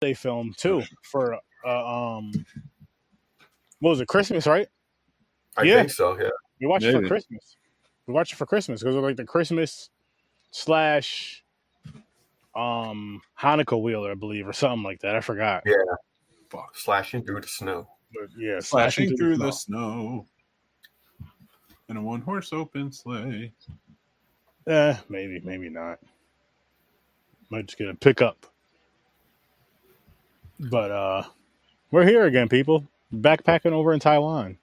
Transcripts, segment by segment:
holiday film too for what was it, Christmas, right? I think so. Yeah, we watched it for Christmas. We watched it for Christmas because it was like the Christmas / Hanukkah wheel, I believe, or something like that. I forgot. Yeah, slashing through the snow. But yeah, slashing through the snow in a 1-horse open sleigh. Maybe not. Might just get a pickup. But we're here again, people. Backpacking over in Taiwan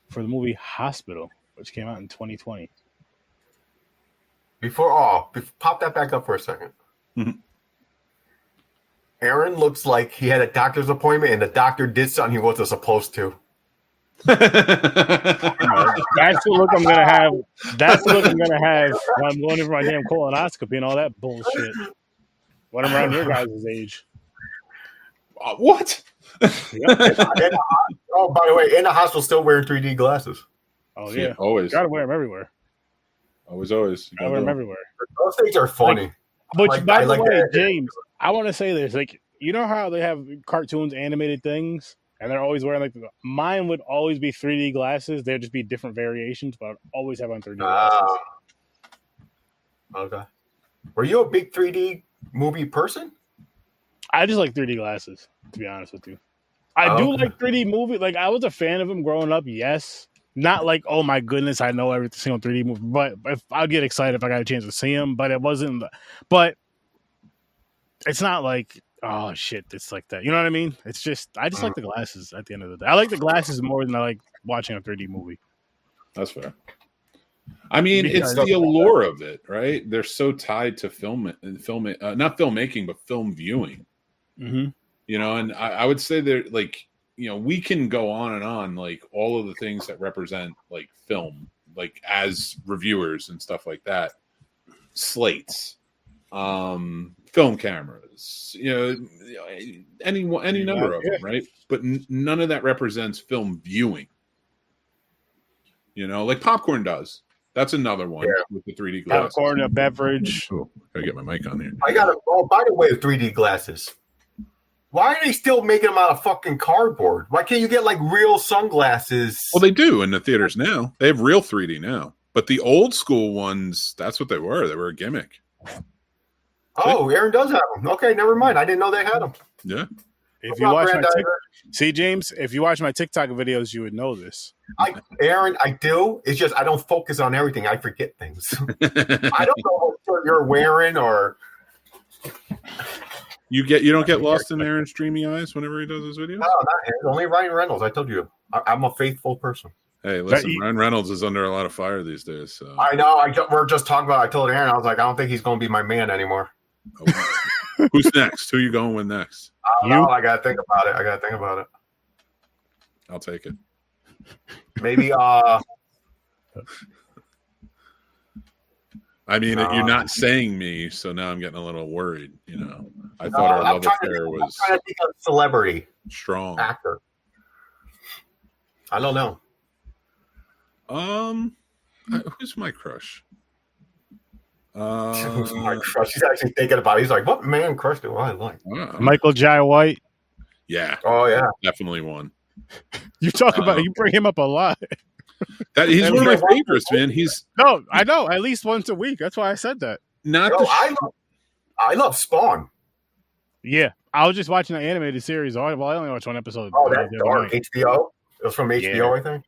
for the movie Hospital, which came out in 2020. Pop that back up for a second. Mm-hmm. Aaron looks like he had a doctor's appointment and the doctor did something he wasn't supposed to. That's the look I'm gonna have. That's the look I'm gonna have when I'm going in for my damn colonoscopy and all that bullshit. When I'm around your guys' age. What? By the way, in the hospital, still wearing 3D glasses. Oh yeah, always. Gotta wear them everywhere. Always. Gotta wear them everywhere. Those things are funny. But by the way, James, I want to say this. Like, you know how they have cartoons, animated things, and they're always wearing mine would always be 3D glasses. They'd just be different variations, but I'd always have on 3D glasses. Okay. Were you a big 3D movie person? I just like 3D glasses, to be honest with you. I do like 3D movie. Like, I was a fan of them growing up, yes. Not like, oh my goodness, I know every single 3D movie, but if I'll get excited if I got a chance to see them. But it wasn't. But it's not like, oh shit, it's like that. You know what I mean? It's just I just like the glasses. At the end of the day, I like the glasses more than I like watching a 3D movie. That's fair. I mean, it's the allure of it, right? They're so tied to not filmmaking, but film viewing. Mm-hmm. You know, and I would say they're like, you know, we can go on and on, like all of the things that represent like film, like as reviewers and stuff like that. Slates, film cameras, you know, any number of them, right? But none of that represents film viewing. You know, like popcorn does. That's another one with the 3D glasses. Popcorn, a beverage. Oh, gotta get my mic on here. By the way, 3D glasses. Why are they still making them out of fucking cardboard? Why can't you get like real sunglasses? Well, they do in the theaters now. They have real 3D now. But the old school ones, that's what they were. They were a gimmick. Oh, Aaron does have them. Okay, never mind. I didn't know they had them. Yeah. If you watch my see, James, if you watch my TikTok videos, you would know this. Aaron, I do. It's just I don't focus on everything. I forget things. I don't know what you're wearing or. You don't get lost in Aaron's dreamy eyes whenever he does his videos? No, not him. Only Ryan Reynolds. I told you. I'm a faithful person. Hey, listen, Ryan Reynolds is under a lot of fire these days. So. I know. We're just talking about. I told Aaron, I was like, I don't think he's going to be my man anymore. Oh, who's next? Who are you going with next? I got to think about it. I'll take it. Maybe. I mean, you're not saying me, so now I'm getting a little worried. You know, I thought our love affair was. I'm trying to think of celebrity, strong actor. I don't know. Who's my crush? Who's my crush? He's actually thinking about it. He's like, what man crush do I like? Michael Jai White. Yeah. Oh yeah. Definitely one. You talk about you bring him up a lot. He's one of my favorites, man. No, I know. At least once a week. That's why I said that. I love Spawn. Yeah, I was just watching the animated series. Well, I only watched one episode. Oh, that's dark. HBO. It was from HBO, I think.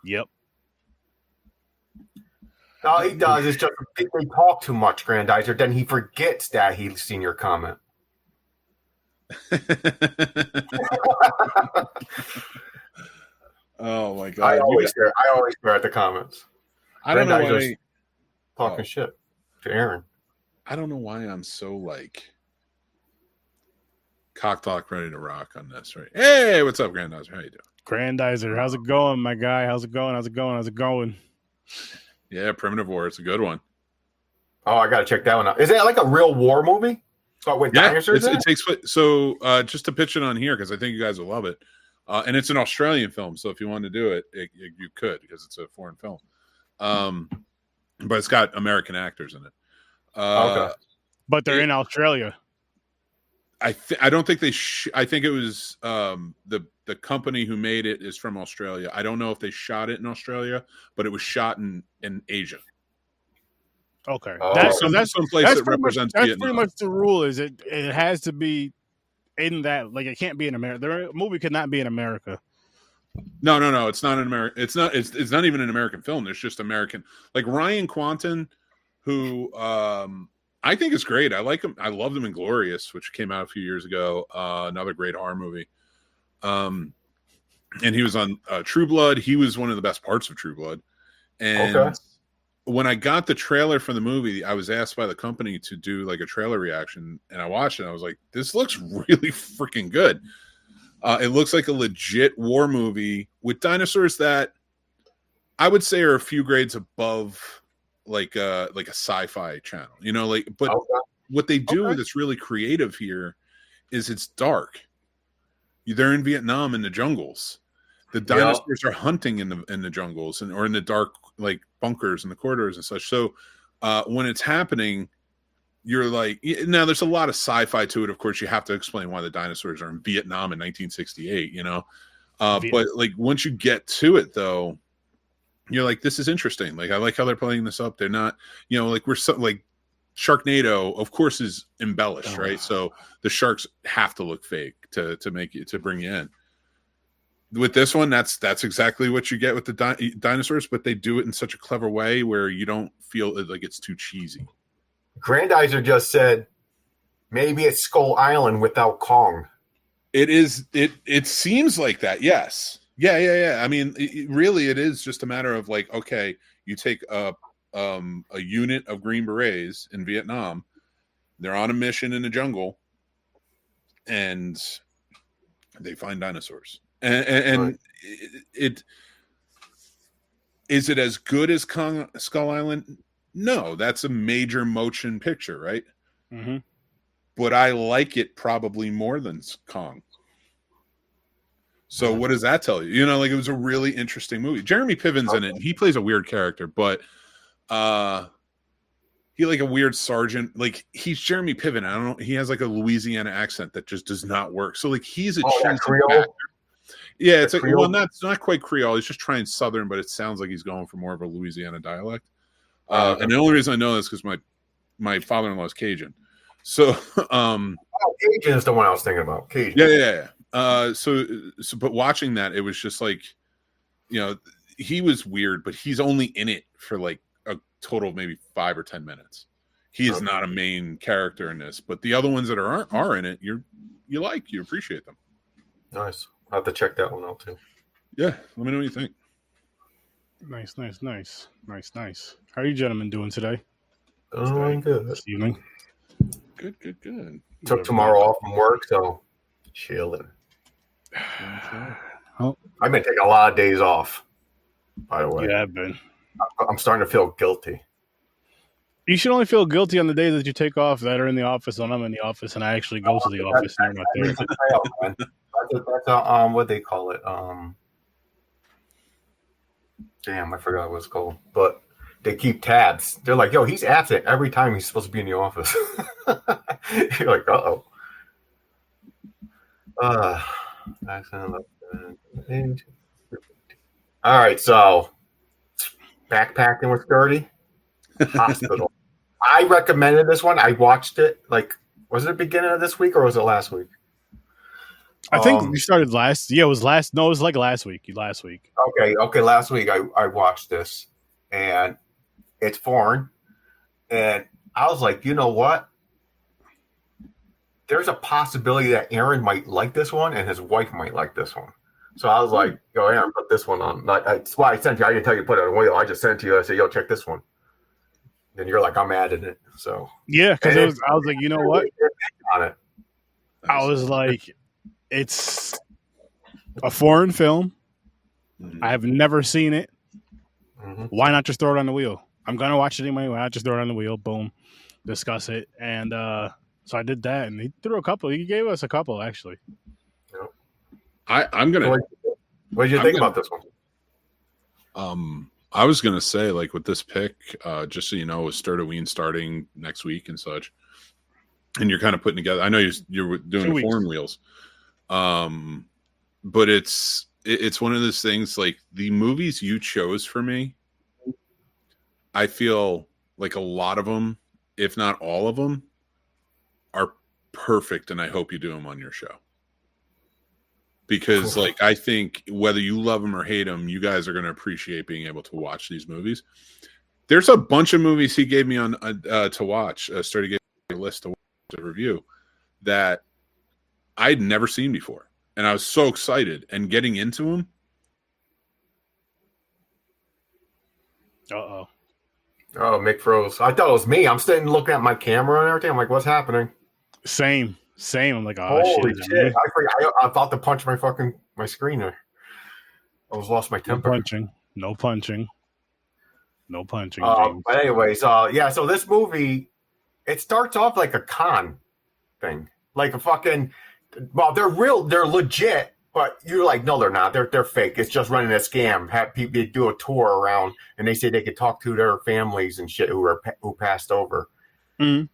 Yep. All he does is just they talk too much, Grandizer. Then he forgets that he's seen your comment. Oh my god! I always stare at the comments. I don't know why talking shit to Aaron. I don't know why I'm so like cock talk ready to rock on this, right? Hey, what's up, Grandizer? How you doing? Grandizer, how's it going, my guy? How's it going? Yeah, Primitive War. It's a good one. Oh, I gotta check that one out. Is that like a real war movie? So with dinosaurs? It takes place. So just to pitch it on here because I think you guys will love it. And it's an Australian film, so if you want to do it, you could because it's a foreign film. But it's got American actors in it. Okay. But they're in Australia. I don't think they. I think it was the company who made it is from Australia. I don't know if they shot it in Australia, but it was shot in Asia. Okay, Oh. That's some place that represents that's Vietnam. pretty much the rule. Is it has to be in that, like, it can't be in America. The movie could not be in America. No. It's not an American. It's not even an American film. There's just American. Like Ryan Quanten, who I think is great. I like him. I loved him in Glorious, which came out a few years ago. Another great horror movie. And he was on True Blood. He was one of the best parts of True Blood. And when I got the trailer for the movie, I was asked by the company to do like a trailer reaction, and I watched it. And I was like, "This looks really freaking good." It looks like a legit war movie with dinosaurs that I would say are a few grades above like a sci-fi channel, you know. Like, but what they do that's really creative here is it's dark. They're in Vietnam in the jungles. The dinosaurs are hunting in the jungles or in the dark, like bunkers and the corridors and such. So when it's happening, you're like, now there's a lot of sci-fi to it. Of course, you have to explain why the dinosaurs are in Vietnam in 1968, you know. But like once you get to it, though, you're like, this is interesting. Like I like how they're playing this up. They're not, you know, like like Sharknado, of course, is embellished, right? So the sharks have to look fake to make it to bring you in. With this one, that's exactly what you get with the dinosaurs, but they do it in such a clever way where you don't feel like it's too cheesy. Grandizer just said maybe it's Skull Island without Kong. It is. It seems like that. Yes. Yeah. I mean, really, it is just a matter of like, okay, you take a unit of Green Berets in Vietnam. They're on a mission in the jungle, and they find dinosaurs. And it is it as good as Skull Island? No, that's a major motion picture, right? Mm-hmm. But I like it probably more than Kong. So what does that tell you? You know, like it was a really interesting movie. Jeremy Piven's in it, and he plays a weird character, but he like a weird sergeant. Like he's Jeremy Piven. I don't know. He has like a Louisiana accent that just does not work. So like he's a cheesy actor. Yeah, it's like, well, it's not quite Creole. He's just trying Southern, but it sounds like he's going for more of a Louisiana dialect. And the only reason I know this is because my father-in-law is Cajun. So Cajun is the one I was thinking about. Cajun. Yeah. So but watching that, it was just like, you know, he was weird, but he's only in it for like a total of maybe 5 or 10 minutes. He is not a main character in this, but the other ones that are in it, you appreciate them. Nice. I'll have to check that one out too. Yeah, let me know what you think. Nice. How are you gentlemen doing today? Doing good. This evening. Good. Took tomorrow off from work, so chilling. Oh. I've been taking a lot of days off, by the way. Yeah, I've been. I'm starting to feel guilty. You should only feel guilty on the days that you take off that are in the office when I'm in the office and I actually go to the office and you're not there. That's what they call it. Damn, I forgot what it's called. But they keep tabs. They're like, yo, he's absent every time he's supposed to be in the office. You're like, uh-oh. All right, so Backpacking with STURD. Hospital. I recommended this one. I watched it. Like, was it the beginning of this week or was it last week? I think we started last. Yeah, it was last. No, it was like last week. Okay. Last week I watched this, and it's foreign, and I was like, you know what? There's a possibility that Aaron might like this one, and his wife might like this one. So I was like, yo, Aaron, put this one on. That's why I sent you. I didn't tell you to put it on wheel. I just sent it to you. I said, yo, check this one. And you're like, I'm adding it. So yeah, because I was like, you know what? On it. I was like, it's a foreign film. Mm-hmm. I have never seen it. Mm-hmm. Why not just throw it on the wheel? I'm gonna watch it anyway. Why not just throw it on the wheel? Boom, discuss it. And so I did that, and he threw a couple. He gave us a couple actually. Yep. I'm gonna. What did you think about this one? I was gonna say, like with this pick, just so you know, with STURD starting next week and such. and you're kind of putting together. I know you're doing the foreign wheels, but it's one of those things. Like the movies you chose for me, I feel like a lot of them, if not all of them, are perfect, and I hope you do them on your show. Because, like, I think whether you love them or hate them, you guys are going to appreciate being able to watch these movies. There's a bunch of movies he gave me on to watch. Sturdy gave me a list to review that I'd never seen before, and I was so excited. And getting into them. Oh, Mick froze. I thought it was me. I'm sitting looking at my camera and everything. I'm like, what's happening? Same. I'm like, oh, holy shit! I thought to punch my screen there. I was lost my temper. No punching. James. But anyways, so this movie, it starts off like a con thing, like a fucking. Well, they're legit, but you're like, no, they're not. They're fake. It's just running a scam. Have people do a tour around, and they say they could talk to their families and shit who passed over, and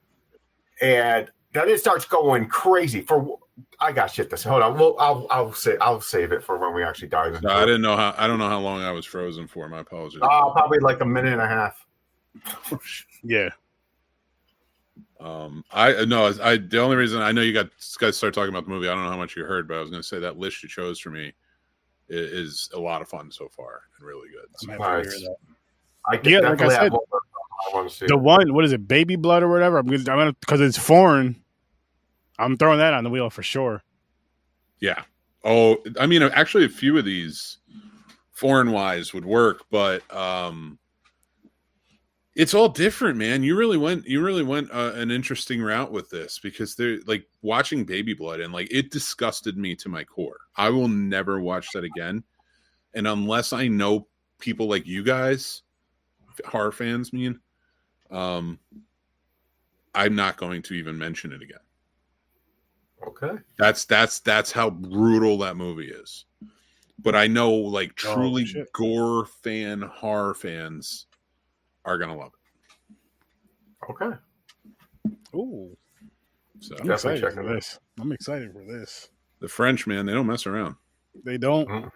then it starts going crazy. I got shit to say. Hold on. Well, I'll save it for when we actually dive into it. I don't know how long I was frozen for. My apologies. Probably like a minute and a half. Yeah. The only reason I know you guys started talking about the movie, I don't know how much you heard, but I was going to say that list you chose for me is a lot of fun so far and really good. So. Nice. Like I said, the one, what is it, Baby Blood or whatever? I'm gonna because it's foreign. I'm throwing that on the wheel for sure. Yeah. Oh, I mean, actually, a few of these foreign wise would work, but it's all different, man. You really went an interesting route with this because they're like watching Baby Blood and like it disgusted me to my core. I will never watch that again, and unless I know people like you guys, horror fans, I'm not going to even mention it again. Okay. That's how brutal that movie is. But I know like truly gore horror fans are gonna love it. Okay. Ooh. So I'm excited for this. The French, man, they don't mess around. They don't.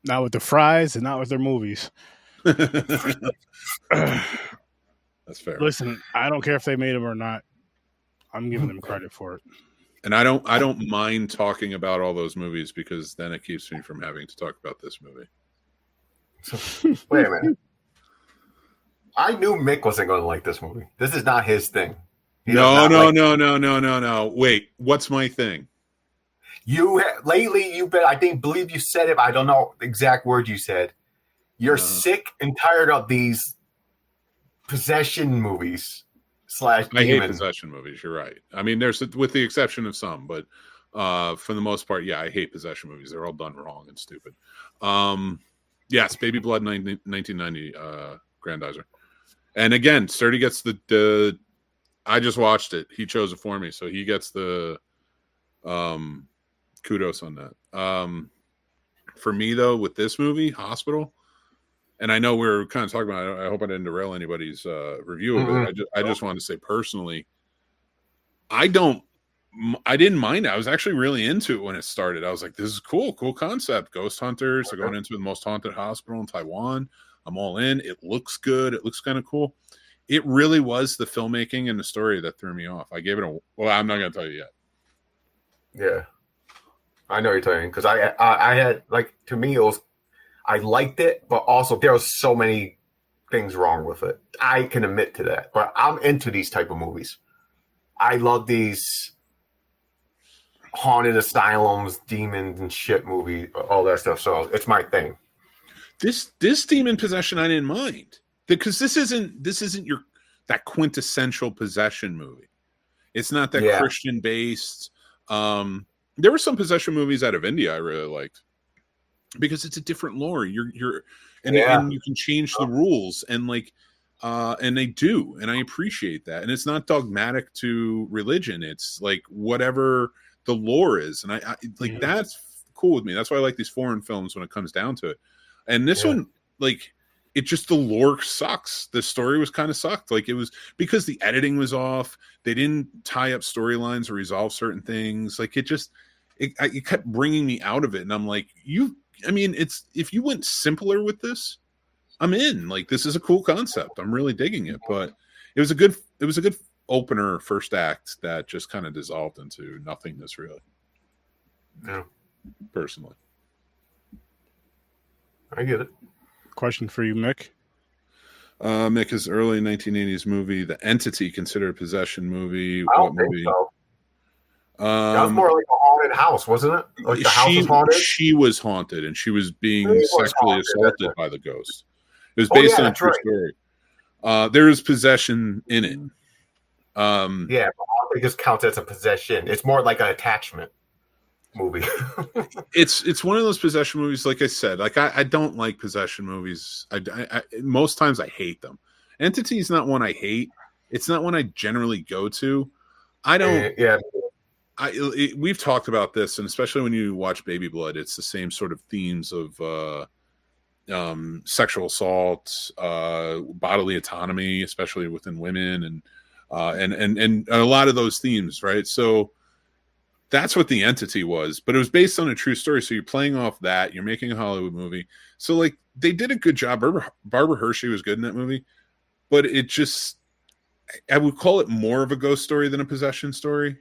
Not with the fries and not with their movies. That's fair. Listen, I don't care if they made them or not. I'm giving them credit for it. And I don't mind talking about all those movies because then it keeps me from having to talk about this movie. Wait a minute. I knew Mick wasn't going to like this movie. This is not his thing. No. Wait, what's my thing? Lately, believe you said it. I don't know the exact word you said. You're sick and tired of these possession movies / I hate possession movies. You're right. I mean, there's with the exception of some, but for the most part, yeah, I hate possession movies. They're all done wrong and stupid. Yes, Baby Blood, 1990 Grandizer, and again, Sturdy gets the. I just watched it. He chose it for me, so he gets the kudos on that. For me though, with this movie, Hospital. And I know we're kind of talking about it. I hope I didn't derail anybody's review of it. I just wanted to say personally, I didn't mind it. I was actually really into it when it started. I was like, this is cool concept. Ghost hunters are going into the most haunted hospital in Taiwan. I'm all in. It looks good. It looks kind of cool. It really was the filmmaking and the story that threw me off. I gave it I'm not going to tell you yet. Yeah. I know what you're talking because I had, like, to me, it was, I liked it, but also there was so many things wrong with it. I can admit to that, but I'm into these type of movies. I love these haunted asylums, demons and shit movie, all that stuff. So it's my thing. This demon possession, I didn't mind because this isn't that quintessential possession movie. It's not that Christian based. There were some possession movies out of India I really liked. Because it's a different lore, and you can change the rules, and and they do, and I appreciate that. And it's not dogmatic to religion; it's like whatever the lore is, and I that's cool with me. That's why I like these foreign films when it comes down to it. And this one, like, it just, the lore sucks. The story was kind of sucked. Like, it was because the editing was off. They didn't tie up storylines or resolve certain things. Like, it kept bringing me out of it. And I'm like, if you went simpler with this, I'm in. Like, this is a cool concept. I'm really digging it. But it was a good opener, first act that just kind of dissolved into nothingness, really. Yeah. Personally. I get it. Question for you, Mick. Mick, is early 1980s movie The Entity considered a possession movie? I don't think so. That was more like a haunted house, wasn't it? Like the house was haunted? She was haunted, and she was being sexually assaulted by the ghost. It was based on a true story. There is possession in it. Yeah, but I don't think this counts as a possession. It's more like an attachment movie. It's one of those possession movies. Like I said, like I don't like possession movies. I most times I hate them. Entity is not one I hate. It's not one I generally go to. I don't. Yeah. We've talked about this, and especially when you watch Baby Blood, it's the same sort of themes of sexual assault, bodily autonomy, especially within women, and a lot of those themes, right? So that's what The Entity was, but it was based on a true story. So you're playing off that. You're making a Hollywood movie. So like they did a good job. Barbara Hershey was good in that movie, but it just, I would call it more of a ghost story than a possession story.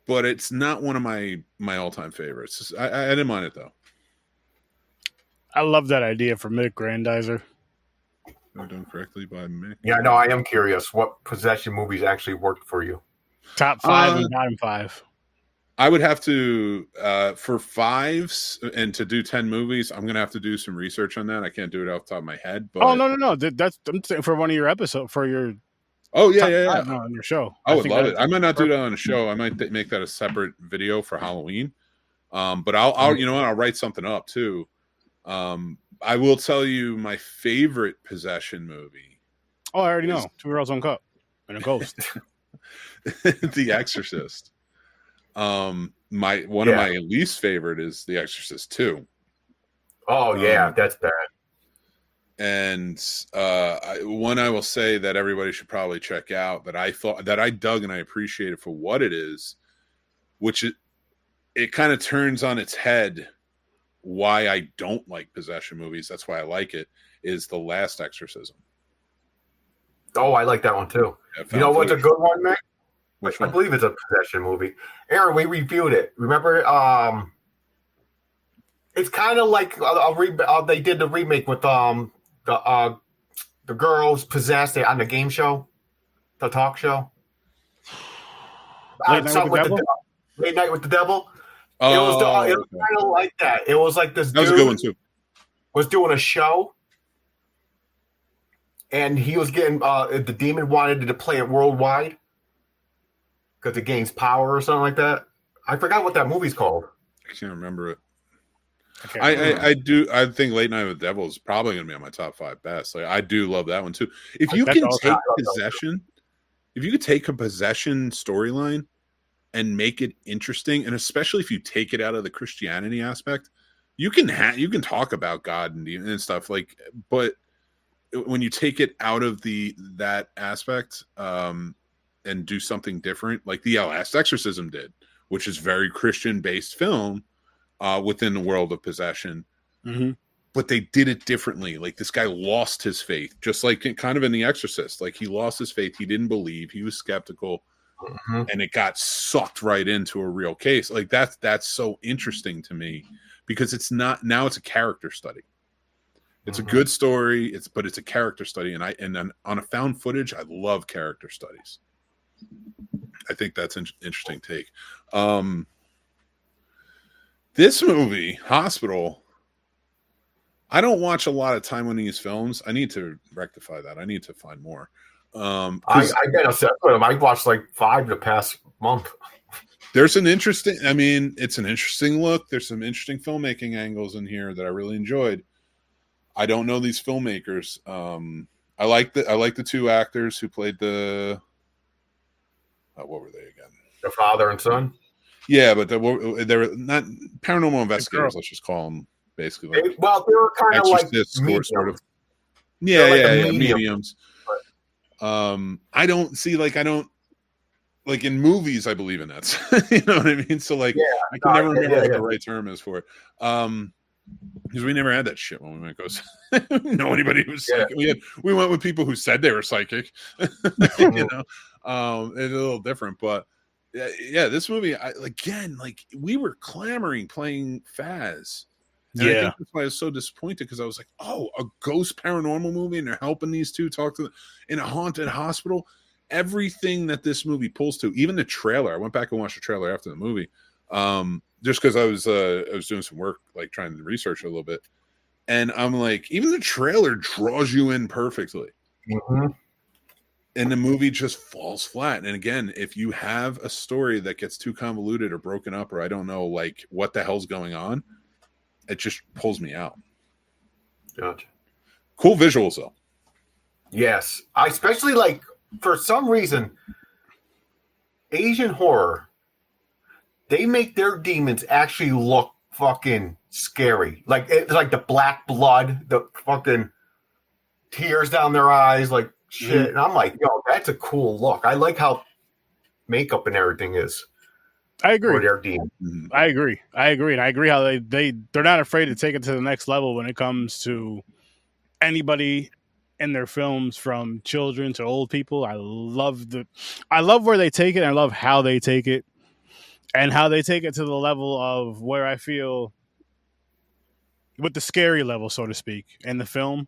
But it's not one of my all-time favorites. I didn't mind it though. I love that idea for Mick Grandizer. Done correctly by Mick. Yeah, no, I am curious what possession movies actually worked for you. Top 5 and bottom 5. I would have to for 5s and to do 10 movies. I'm gonna have to do some research on that. I can't do it off the top of my head. But no. That's I'm saying for one of your episodes for your. Oh yeah. On your show. I would love it. I might not do that on a show. I might make that a separate video for Halloween. But I'll you know what? I'll write something up too. I will tell you my favorite possession movie. Oh, I already know. 2 Girls, 1 Cup and a Ghost. The Exorcist. One of my least favorite is The Exorcist 2. Oh yeah, that's bad. And one I will say that everybody should probably check out that I thought that I dug and I appreciated for what it is, which it kind of turns on its head why I don't like possession movies. That's why I like it. Is The Last Exorcism. Oh, I like that one too. You know what's a good one, Mick? Which I one? believe it's a possession movie. Aaron, we reviewed it. Remember? It's kind of like they did the remake with the girls possessed on the game show, the talk show. Late Night with the Devil. Oh, it was kind of like that. It was like this. That was a good one too. Was doing a show, and he was getting the demon wanted to play it worldwide because it gains power or something like that. I forgot what that movie's called. I can't remember it. I think Late Night with the Devil is probably going to be on my top 5 best. Like, I do love that one too. If you can take possession, if you could take a possession storyline and make it interesting, and especially if you take it out of the Christianity aspect, you can talk about God and stuff like. But when you take it out of that aspect and do something different, like The Last Exorcism did, which is very Christian based film. Within the world of possession, but they did it differently. Like this guy lost his faith, just like kind of in The Exorcist. Like he lost his faith, he didn't believe, he was skeptical, and it got sucked right into a real case. Like that's so interesting to me because it's not now it's a character study. It's a good story, but it's a character study, and then on a found footage, I love character studies. I think that's an interesting take. This movie, Hospital, I don't watch a lot of Taiwanese films. I need to rectify that. I need to find more. I get upset with him. I watched like 5 the past month. There's an interesting, it's an interesting look. There's some interesting filmmaking angles in here that I really enjoyed. I don't know these filmmakers. I like the 2 actors who played the what were they again? The father and son. Yeah, but they were not paranormal investigators. Let's just call them basically. Like they were kind of like mediums. Sort of. Yeah, like mediums. I don't like in movies. I believe in that. You know what I mean? So like, I can never remember what the right term is for it. Because we never had that shit when we went ghost. Know anybody who was psychic? We went with people who said they were psychic. You know, it's a little different, but yeah, this movie again, like we were clamoring playing Faz. And I think that's why I was so disappointed, because I was like, oh, a ghost paranormal movie, and they're helping these two talk to in a haunted hospital. Everything that this movie pulls to, even the trailer. I went back and watched the trailer after the movie, just because I was doing some work, like trying to research a little bit, and I'm like, even the trailer draws you in perfectly, and the movie just falls flat. And again, if you have a story that gets too convoluted or broken up, or I don't know, like what the hell's going on, it just pulls me out. Gotcha. Cool visuals though. Yes, I especially like, for some reason, Asian horror, they make their demons actually look fucking scary. Like it's like the black blood, the fucking tears down their eyes, like shit. And I'm like, yo, that's a cool look. I like how makeup and everything is. I agree. For their demons. I agree, and I agree how they're not afraid to take it to the next level when it comes to anybody in their films, from children to old people. I love where they take it, and I love how they take it, and how they take it to the level of where I feel with the scary level, so to speak, in the film.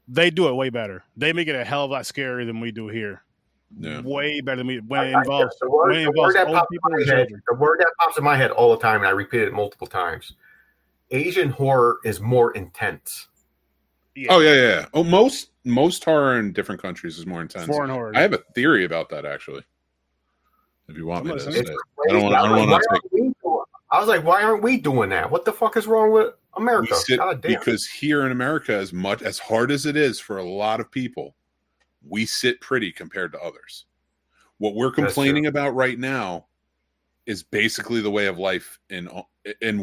They do it way better. They make it a hell of a lot scarier than we do here. Yeah. Way better than me when it involves old people and children. The word that pops in my head all the time, and I repeat it multiple times: Asian horror is more intense. Yeah. Oh yeah. Oh, most horror in different countries is more intense. Foreign horror. I have a theory about that, actually. If you want me to say it. I don't want to. I was like, why aren't we doing that? What the fuck is wrong with America? Because here in America, as hard as it is for a lot of people, we sit pretty compared to others. What we're complaining about right now is basically the way of life in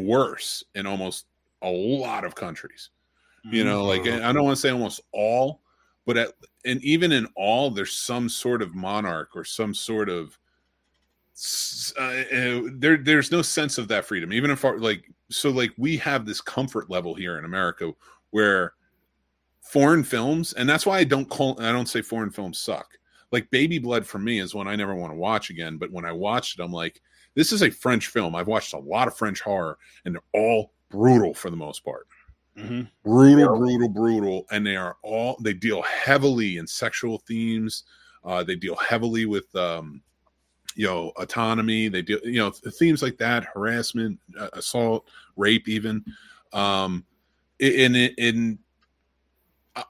worse in almost a lot of countries. You know, like, I don't want to say almost all, but even in all, there's some sort of monarch or some sort of there's no sense of that freedom. Even if we have this comfort level here in America where foreign films, and that's why I don't say foreign films suck. Like Baby Blood for me is one I never want to watch again, but when I watched it, I'm like, this is a French film. I've watched a lot of French horror, and they're all brutal for the most part. Brutal, and they deal heavily in sexual themes. They deal heavily with autonomy. They deal themes like that, harassment, assault, rape, even. In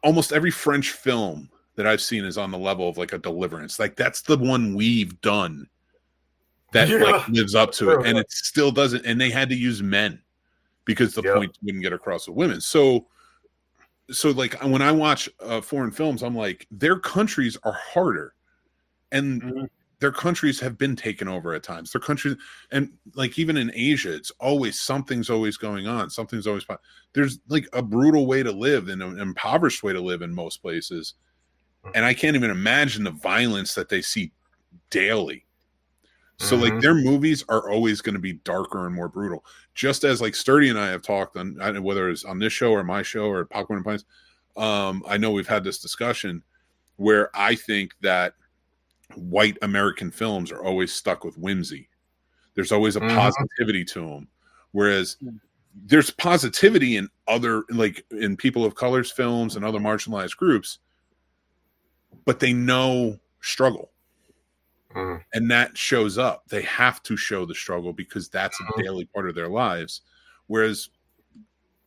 almost every French film that I've seen is on the level of like a Deliverance. Like that's the one we've done that like lives up to it, and it still doesn't. And they had to use men because the point wouldn't get across with women. So like when I watch foreign films, I'm like, their countries are harder, and their countries have been taken over at times. Their countries, and like even in Asia, it's always something's always going on. Something's always there's like a brutal way to live and an impoverished way to live in most places, and I can't even imagine the violence that they see daily. So like their movies are always going to be darker and more brutal. Just as like Sturdy and I have talked on, I don't know whether it's on this show or my show or Popcorn and Pints. I know we've had this discussion where I think that white American films are always stuck with whimsy. There's always a positivity to them. Whereas there's positivity in other, like in people of color's films and other marginalized groups, but they know struggle. And that shows up. They have to show the struggle because that's a daily part of their lives. Whereas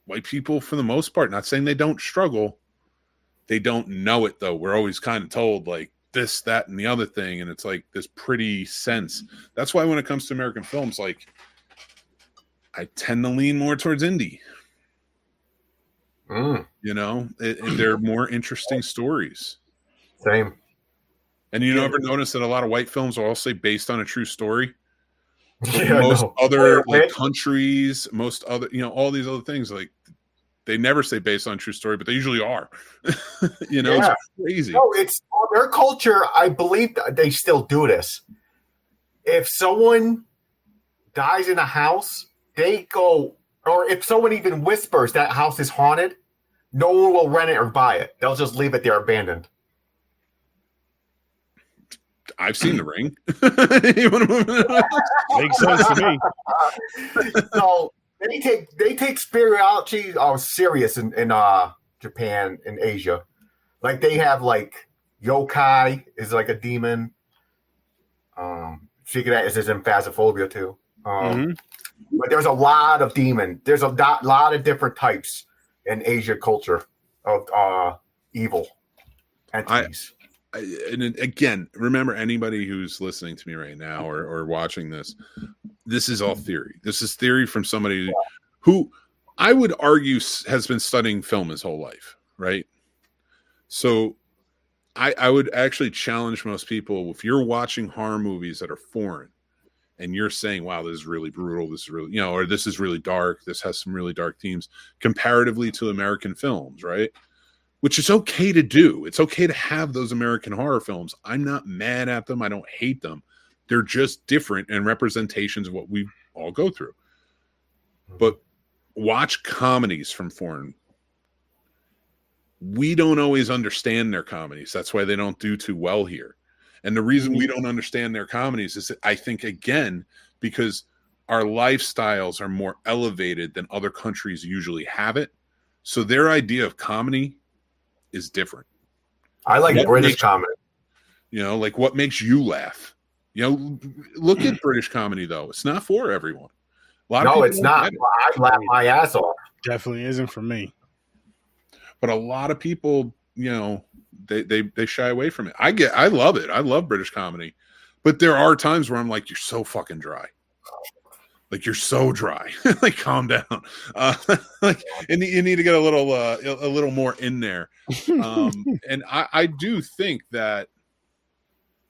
white people, for the most part, not saying they don't struggle, they don't know it though. We're always kind of told like this, that, and the other thing. And it's like this pretty sense. That's why when it comes to American films, like I tend to lean more towards indie. You know, they're more interesting stories. Same. And you ever notice that a lot of white films will all say based on a true story? But Yeah, most no. other like Wait. countries, most other, all these other things, like they never say based on true story, but they usually are. Yeah. It's crazy. No, it's their culture. I believe they still do this. If someone dies in a house, they go, or if someone even whispers that house is haunted, no one will rent it or buy it. They'll just leave it there abandoned. I've seen The Ring. Makes sense to me. So they take spirituality serious in Japan and Asia. Like they have like yokai is like a demon. Speaking of that, is his phasmophobia too. But there's a lot of demon. There's a lot of different types in Asia culture of evil entities. And again, remember, anybody who's listening to me right now or watching this is all theory. This is theory from somebody who I would argue has been studying film his whole life, right? So I would actually challenge most people, if you're watching horror movies that are foreign and you're saying, wow, this is really brutal, this is really, or this is really dark, this has some really dark themes comparatively to American films, right? Which is okay to do. It's okay to have those American horror films. I'm not mad at them. I don't hate them. They're just different and representations of what we all go through. But watch comedies from foreign. We don't always understand their comedies. That's why they don't do too well here. And the reason we don't understand their comedies is, I think, again, because our lifestyles are more elevated than other countries usually have it. So their idea of comedy is different. I like British comedy. Like what makes you laugh? Look at British comedy, though. It's not for everyone. No, it's not. I laugh my ass off. Definitely isn't for me. But a lot of people, they shy away from it. I love it. I love British comedy. But there are times where I'm like, you're so fucking dry. Like, you're so dry. Like, calm down. Like, you need to get a little more in there. And I do think that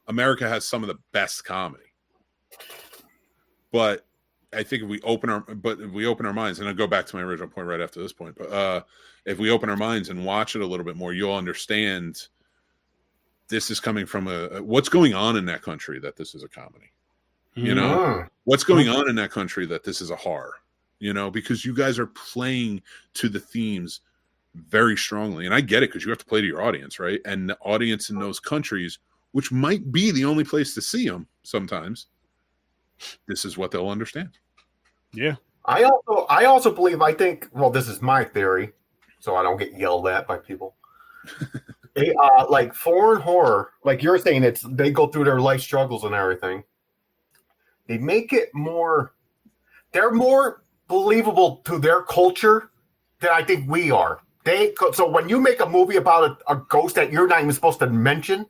America has some of the best comedy. But I think if we open our minds, and I'll go back to my original point right after this point, but if we open our minds and watch it a little bit more, you'll understand this is coming from what's going on in that country, that this is a comedy. What's going on in that country that this is a horror, because you guys are playing to the themes very strongly. And I get it, because you have to play to your audience, right? And the audience in those countries, which might be the only place to see them sometimes, this is what they'll understand. Yeah. I also believe, well, this is my theory, so I don't get yelled at by people. Like foreign horror, like you're saying, they go through their life struggles and everything. They make it they're more believable to their culture than I think we are. So when you make a movie about a ghost that you're not even supposed to mention,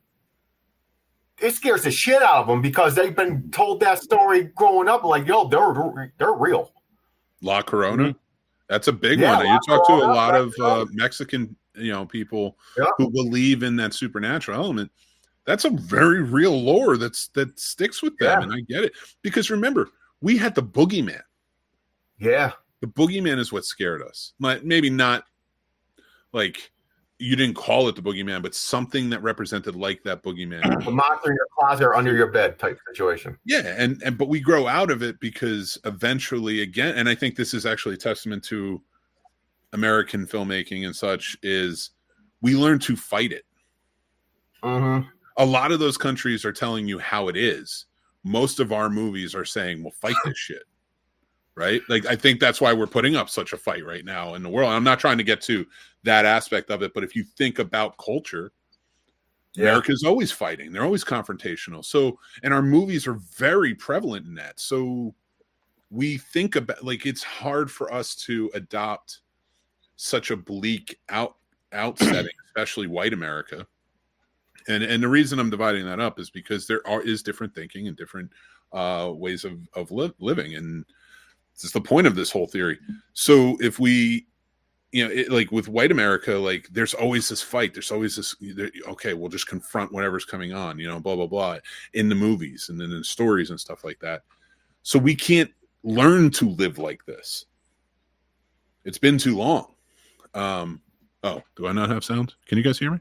it scares the shit out of them, because they've been told that story growing up. Like, yo, they're real. La Corona, that's a big one. You talk to a lot of Mexican, people who believe in that supernatural element. That's a very real lore that sticks with them, and I get it, because remember, we had the boogeyman. Yeah, the boogeyman is what scared us. Maybe not like you didn't call it the boogeyman, but something that represented like that boogeyman. A monster in your closet or under your bed type situation. Yeah, but we grow out of it because eventually, again, and I think this is actually a testament to American filmmaking and such, is we learn to fight it. Mm-hmm. A lot of those countries are telling you how it is. Most of our movies are saying, well, fight this shit. Right? Like, I think that's why we're putting up such a fight right now in the world. I'm not trying to get to that aspect of it, but if you think about culture, America's always fighting. They're always confrontational. So, and our movies are very prevalent in that. So we think about, like, it's hard for us to adopt such a bleak out setting, especially white America. And the reason I'm dividing that up is because there is different thinking and different ways of living. And it's the point of this whole theory. So if we, like with white America, like there's always this fight. There's always this, okay, we'll just confront whatever's coming on, blah, blah, blah, in the movies and then in stories and stuff like that. So we can't learn to live like this. It's been too long. Oh, do I not have sound? Can you guys hear me?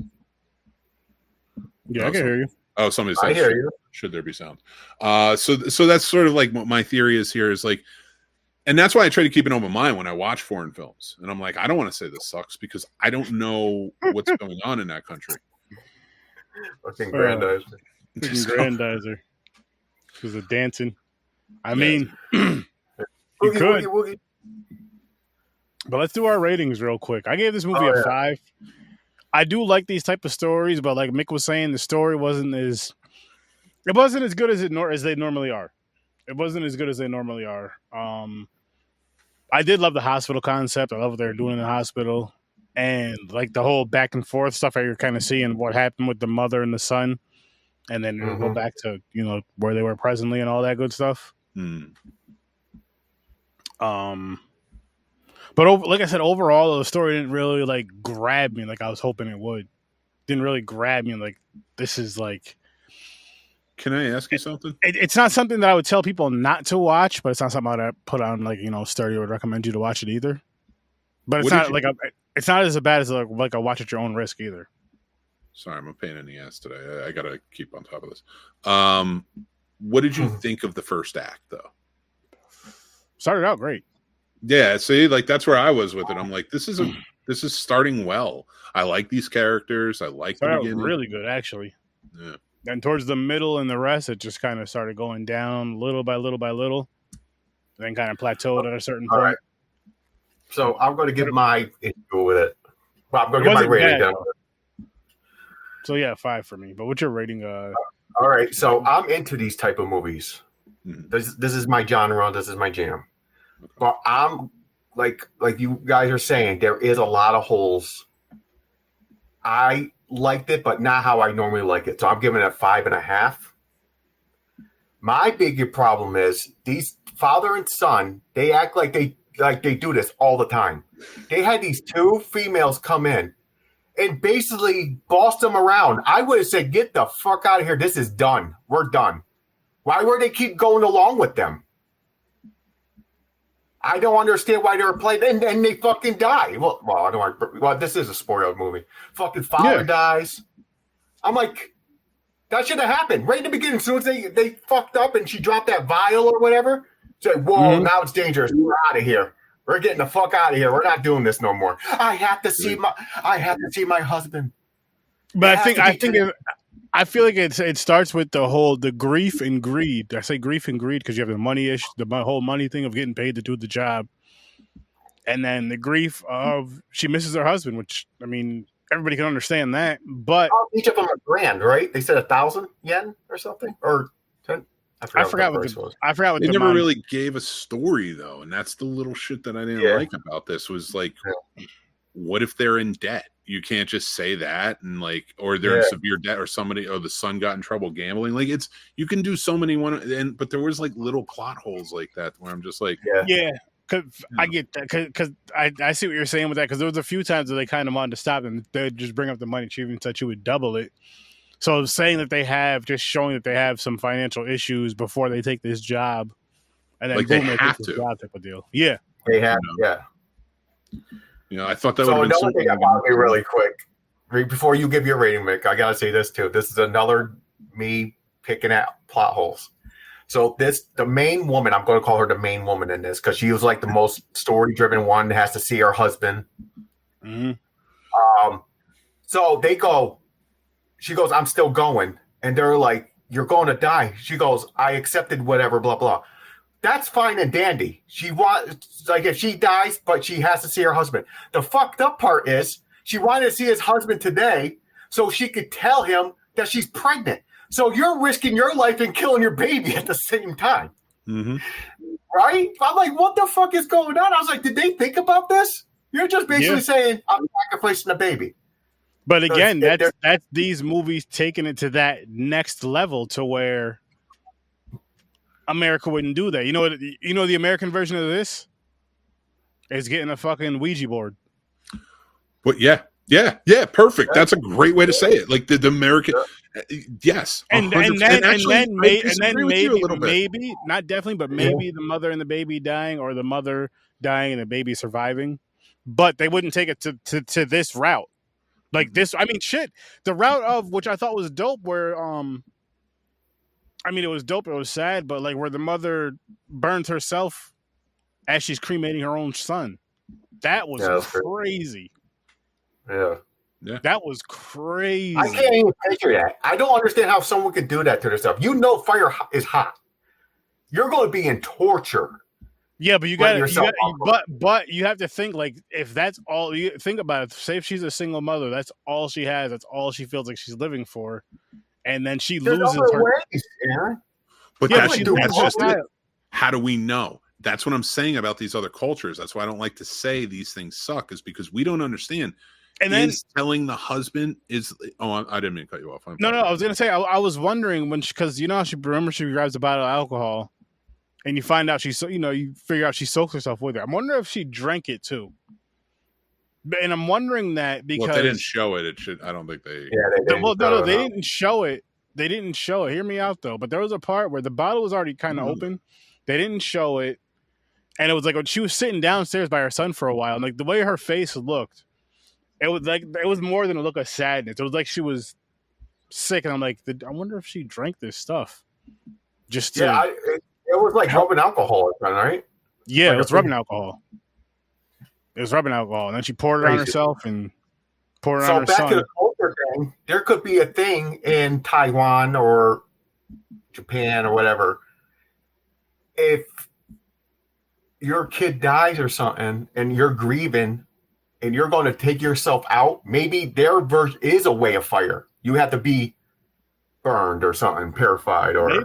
Yeah, I can hear you. Oh, somebody I said, hear you. should there be sound? So that's sort of like what my theory is here is like, and that's why I try to keep an open mind when I watch foreign films. And I'm like, I don't want to say this sucks because I don't know what's going on in that country. Fucking grandizer. Grandizer. Because of dancing. I Yeah. mean, you Woogie, could. woogie, woogie. But let's do our ratings real quick. I gave this movie a 5. I do like these type of stories, but like Mick was saying, the story wasn't as good as as they normally are. It wasn't as good as they normally are. I did love the hospital concept. I love what they were doing in the hospital, and like the whole back and forth stuff. How you're kind of seeing what happened with the mother and the son, and then we'll go back to where they were presently and all that good stuff. But like I said, overall, the story didn't really like grab me like I was hoping it would. Didn't really grab me like this is like. Can I ask you something? It's not something that I would tell people not to watch, but it's not something I'd put on like Sturdy would recommend you to watch it either. But it's not like it's not as bad as like a watch at your own risk either. Sorry, I'm a pain in the ass today. I gotta keep on top of this. What did you think of the first act, though? Started out great. Yeah, see, like that's where I was with it. I'm like, this is starting well. I like these characters. I like the beginning. Really good, actually. Yeah. And towards the middle and the rest, it just kind of started going down little by little by little. Then kind of plateaued at a certain point. Right. So I'm going to give my issue with it. Well, I'm going to give my rating down. So yeah, 5 for me. But what's your rating? All right. So I'm into these type of movies. This is my genre. This is my jam. But I'm like you guys are saying, there is a lot of holes. I liked it, but not how I normally like it. So I'm giving it a 5.5. My bigger problem is these father and son, they act like they do this all the time. They had these 2 females come in and basically bossed them around. I would have said, get the fuck out of here. This is done. We're done. Why would they keep going along with them? I don't understand why they were playing, and they fucking die. Well, I don't want. Well, this is a spoiled movie. Fucking father dies. I'm like, that should have happened right in the beginning. As soon as they fucked up and she dropped that vial or whatever, say, whoa, now it's dangerous. We're out of here. We're getting the fuck out of here. We're not doing this no more. I have to see my husband. But I feel like it starts with the grief and greed. I say grief and greed because you have the money issue, the whole money thing of getting paid to do the job, and then the grief of she misses her husband, which I mean everybody can understand that. But each of them $1,000, right? They said 1,000 yen or something, or 10. I forgot what they never really gave a story though, and that's the little shit that I didn't like about this. Was like, what if they're in debt? You can't just say that, and like, or they're in severe debt, or somebody, or the son got in trouble gambling. Like, you can do so many but there was like little plot holes like that where I'm just like, I get that because I see what you're saying with that because there was a few times that they kind of wanted to stop them. They'd just bring up the money. She even said she would double it. So saying that showing that they have some financial issues before they take this job, and then like boom, they have to job type of deal. Yeah, they have. I thought that would have been something thing about me really quick. Before you give your rating, Mick, I gotta say this too. This is another me picking at plot holes. So the main woman, I'm going to call her the main woman in this because she was like the most story-driven one that has to see her husband. So she goes, I'm still going. And they're like, you're going to die. She goes, I accepted whatever, blah, blah. That's fine and dandy. She wants, like, if she dies, but she has to see her husband. The fucked up part is she wanted to see his husband today so she could tell him that she's pregnant. So you're risking your life and killing your baby at the same time. Right? I'm like, what the fuck is going on? I was like, did they think about this? You're just basically saying, I'm sacrificing a baby. But again, that's these movies taking it to that next level to where America wouldn't do that. You know the American version of this is getting a fucking Ouija board. But yeah, Yeah, perfect. That's a great way to say it. Like the American, yes, and 100%. then maybe not definitely, but maybe Yeah. the mother and the baby dying, or the mother dying and the baby surviving, but they wouldn't take it to this route. Like this, I mean, shit. The route of which I thought was dope, where I mean, it was dope. It was sad, but like where the mother burns herself as she's cremating her own son. That was crazy. Yeah. That was crazy. I can't even picture that. I don't understand how someone could do that to themselves. You know, fire is hot. You're going to be in torture. Yeah, but but you have to think, like, if that's all you think about it. Say if she's a single mother, that's all she has. That's all she feels like she's living for, and then she loses her. Ways, Aaron. But yeah, that's just it. How do we know? That's what I'm saying about these other cultures. That's why I don't like to say these things suck, is because we don't understand. And then telling the husband is, I didn't mean to cut you off. No, I was gonna say I was wondering when, because you know how she grabs a bottle of alcohol, and you find out you figure out she soaks herself with it. I'm wondering if she drank it too. And I'm wondering that because if they didn't show it, it should. I don't think they. Yeah, they didn't. Well, no, they didn't show it. They didn't show it. Hear me out though. But there was a part where the bottle was already kind of open. They didn't show it, and it was like when she was sitting downstairs by her son for a while, and like the way her face looked. It was more than a look of sadness. It was like she was sick, and I'm like, I wonder if she drank this stuff. Just to, it was like rubbing alcohol, right? Yeah, like it was rubbing alcohol. It was rubbing alcohol, and then she poured it on herself and poured it on her son. So back to the culture thing, there could be a thing in Taiwan or Japan or whatever. If your kid dies or something, and you're grieving, and you're going to take yourself out, maybe their version is a way of fire. You have to be burned or something, purified, or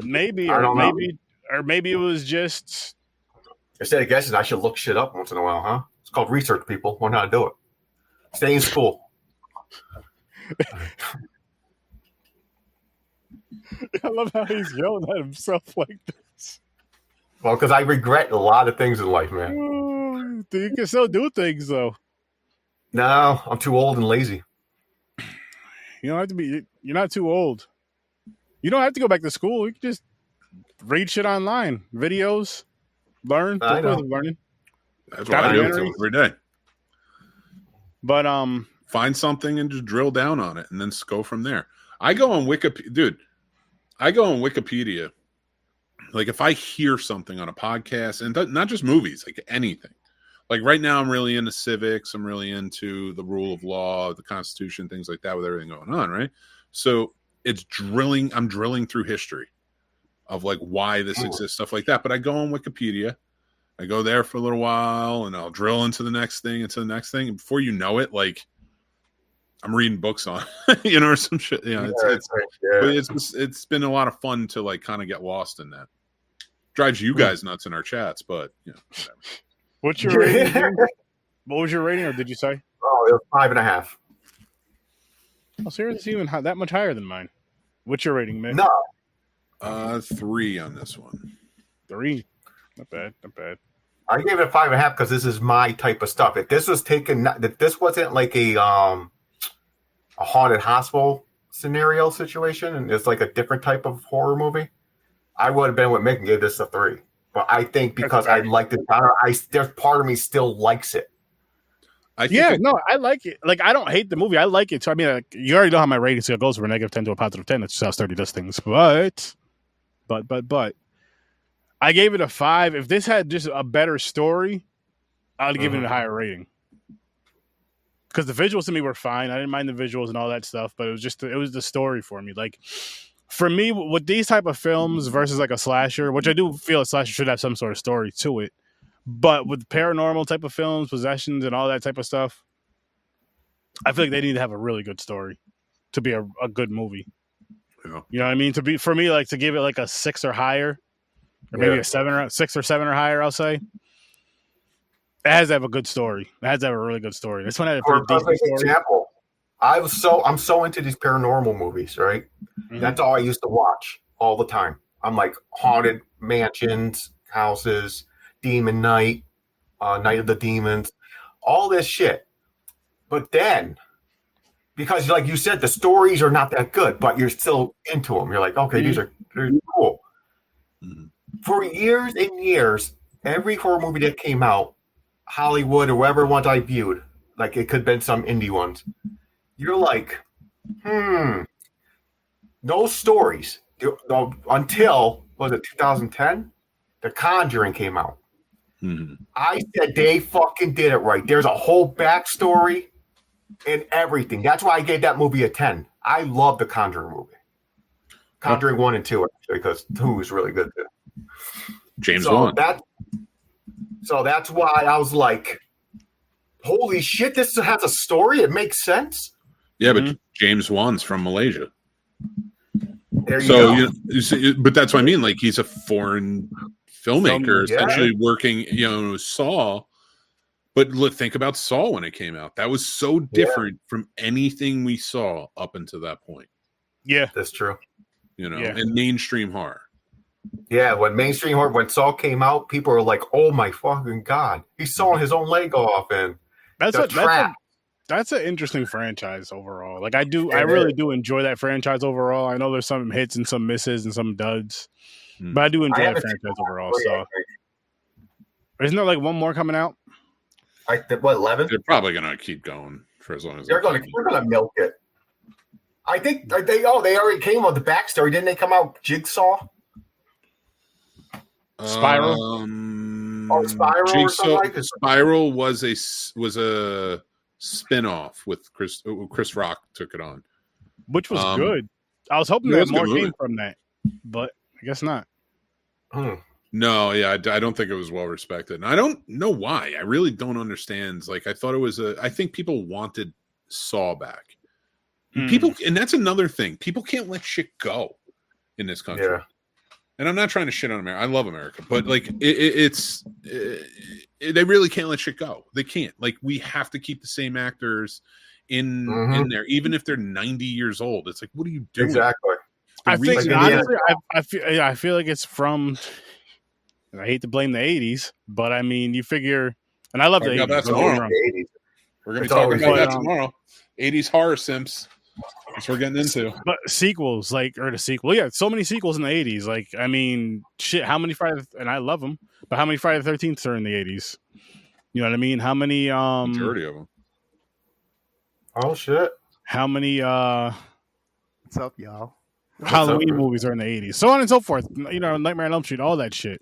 maybe it was just. Instead of guessing, I should look shit up once in a while, huh? It's called research, people. Learn how to do it. Stay in school. I love how he's yelling at himself like this. Well, because I regret a lot of things in life, man. You can still do things, though. No, I'm too old and lazy. You don't have to be. You're not too old. You don't have to go back to school. You can just read shit online, videos, learn. Learning. That's what I do every day. But find something and just drill down on it, and then go from there. I go on Wikipedia, dude. I go on Wikipedia. Like if I hear something on a podcast, and not just movies, like anything. Like right now, I'm really into civics. I'm really into the rule of law, the Constitution, things like that with everything going on, right? So it's drilling. I'm drilling through history of like why this exists, stuff like that. But I go on Wikipedia. I go there for a little while, and I'll drill into the next thing, And before you know it, like I'm reading books on, or some shit. It's been a lot of fun to like kind of get lost in that. Drives you guys nuts in our chats, but whatever. What's your rating? What was your rating, or did you say? Oh, it was 5.5. Oh, seriously, even that much higher than mine. What's your rating, Mick? No. 3 on this one. 3. Not bad. I gave it a 5.5 because this is my type of stuff. If this was this wasn't like a haunted hospital scenario situation, and it's like a different type of horror movie, I would have been with Mick and gave this a 3. But I think because I like the genre, there's part of me still likes it. I like it. Like, I don't hate the movie. I like it. So, I mean, like, you already know how my rating scale goes from a -10 to a +10. That's just how Sturdy does things. But, I gave it a 5. If this had just a better story, I'd give it a higher rating. Because the visuals to me were fine. I didn't mind the visuals and all that stuff, but it was the story for me. Like, for me, with these type of films versus like a slasher, which I do feel a slasher should have some sort of story to it, but with paranormal type of films, possessions, and all that type of stuff, I feel like they need to have a really good story to be a good movie. Yeah. You know what I mean? For me, like to give it like a 6 or higher, or maybe a 6 or 7 or higher, I'll say. It has to have a good story. It has to have a really good story. This one had a pretty decent story. Example, I'm so into these paranormal movies, right? Mm-hmm. That's all I used to watch all the time. I'm like haunted mansions, houses, Demon Night, Night of the Demons, all this shit. But then, because like you said, the stories are not that good, but you're still into them. You're like, okay, they're cool. Mhm. For years and years, every horror movie that came out, Hollywood or whatever ones I viewed, like it could have been some indie ones, you're like, no stories. Until, was it 2010? The Conjuring came out. Mm-hmm. I said they fucking did it right. There's a whole backstory and everything. That's why I gave that movie a 10. I love the Conjuring movie. Conjuring 1 and 2, actually, because 2 is really good too. James Wan. So that's why I was like, holy shit, this has a story. It makes sense. Yeah, but James Wan's from Malaysia. There you go. You see, but that's what I mean. Like, he's a foreign filmmaker, essentially working, Saw. But think about Saw when it came out. That was so different from anything we saw up until that point. Yeah, that's true. And mainstream horror. Yeah, when Saw came out, people were like, "Oh my fucking god, he's sawing his own leg off," and that's an interesting franchise overall. Like I really do enjoy that franchise overall. I know there's some hits and some misses and some duds, but I do enjoy that franchise overall. So, isn't there like one more coming out? 11? They're probably gonna keep going for as long as they're gonna milk it. I think they already came with the backstory. Didn't they come out Jigsaw? Spiral. Spiral. Jigsaw, Spiral was a spin-off with Chris Rock took it on, which was good. I was hoping that more came from that, but I guess not. No, yeah, I don't think it was well respected, and I don't know why. I really don't understand. Like, I thought it was I think people wanted Saw back. People, and that's another thing. People can't let shit go in this country. Yeah. And I'm not trying to shit on America. I love America, but like they really can't let shit go. They can't. Like, we have to keep the same actors in there, even if they're 90 years old. It's like, what are you doing? Exactly. I think honestly, I feel like it's from. And I hate to blame the 80s, but I mean, you figure, and I love the 80s. That tomorrow. We're going to be talking about that tomorrow. 80s horror simps. That's what we're getting into. But sequels, so many sequels in the 80s. Like, I mean, shit, how many Friday, and I love them, but how many Friday the 13th are in the 80s? You know what I mean? How many, majority of them. Oh, shit. How many, what's up, y'all? Halloween movies are in the 80s, so on and so forth. Nightmare on Elm Street, all that shit.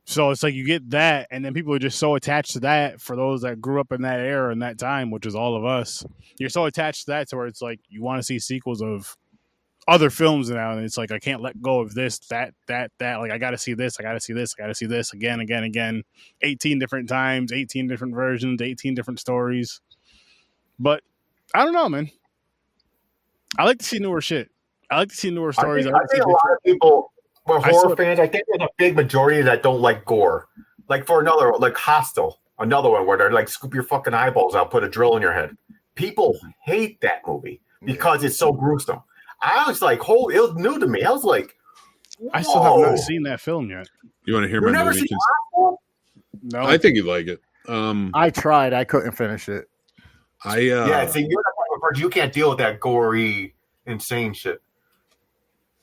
So it's like you get that, and then people are just so attached to that. For those that grew up in that era and that time, which is all of us, you're so attached to that to where it's like you want to see sequels of other films now, and it's like I can't let go of this, that. Like, I got to see this, I got to see this, I got to see this again, 18 different times, 18 different versions, 18 different stories. But I don't know, man. I like to see newer shit. I like to see newer stories. I think a lot of people were horror fans. I think there's a big majority that don't like gore. Like, for another, like Hostel, another one where they're like, scoop your fucking eyeballs out, put a drill in your head. People hate that movie because it's so gruesome. I was like, it was new to me. I was like, whoa. I still have not seen that film yet. You want to hear my movie? No, I think you'd like it. I tried. I couldn't finish it. See, you're the type of person, you can't deal with that gory, insane shit.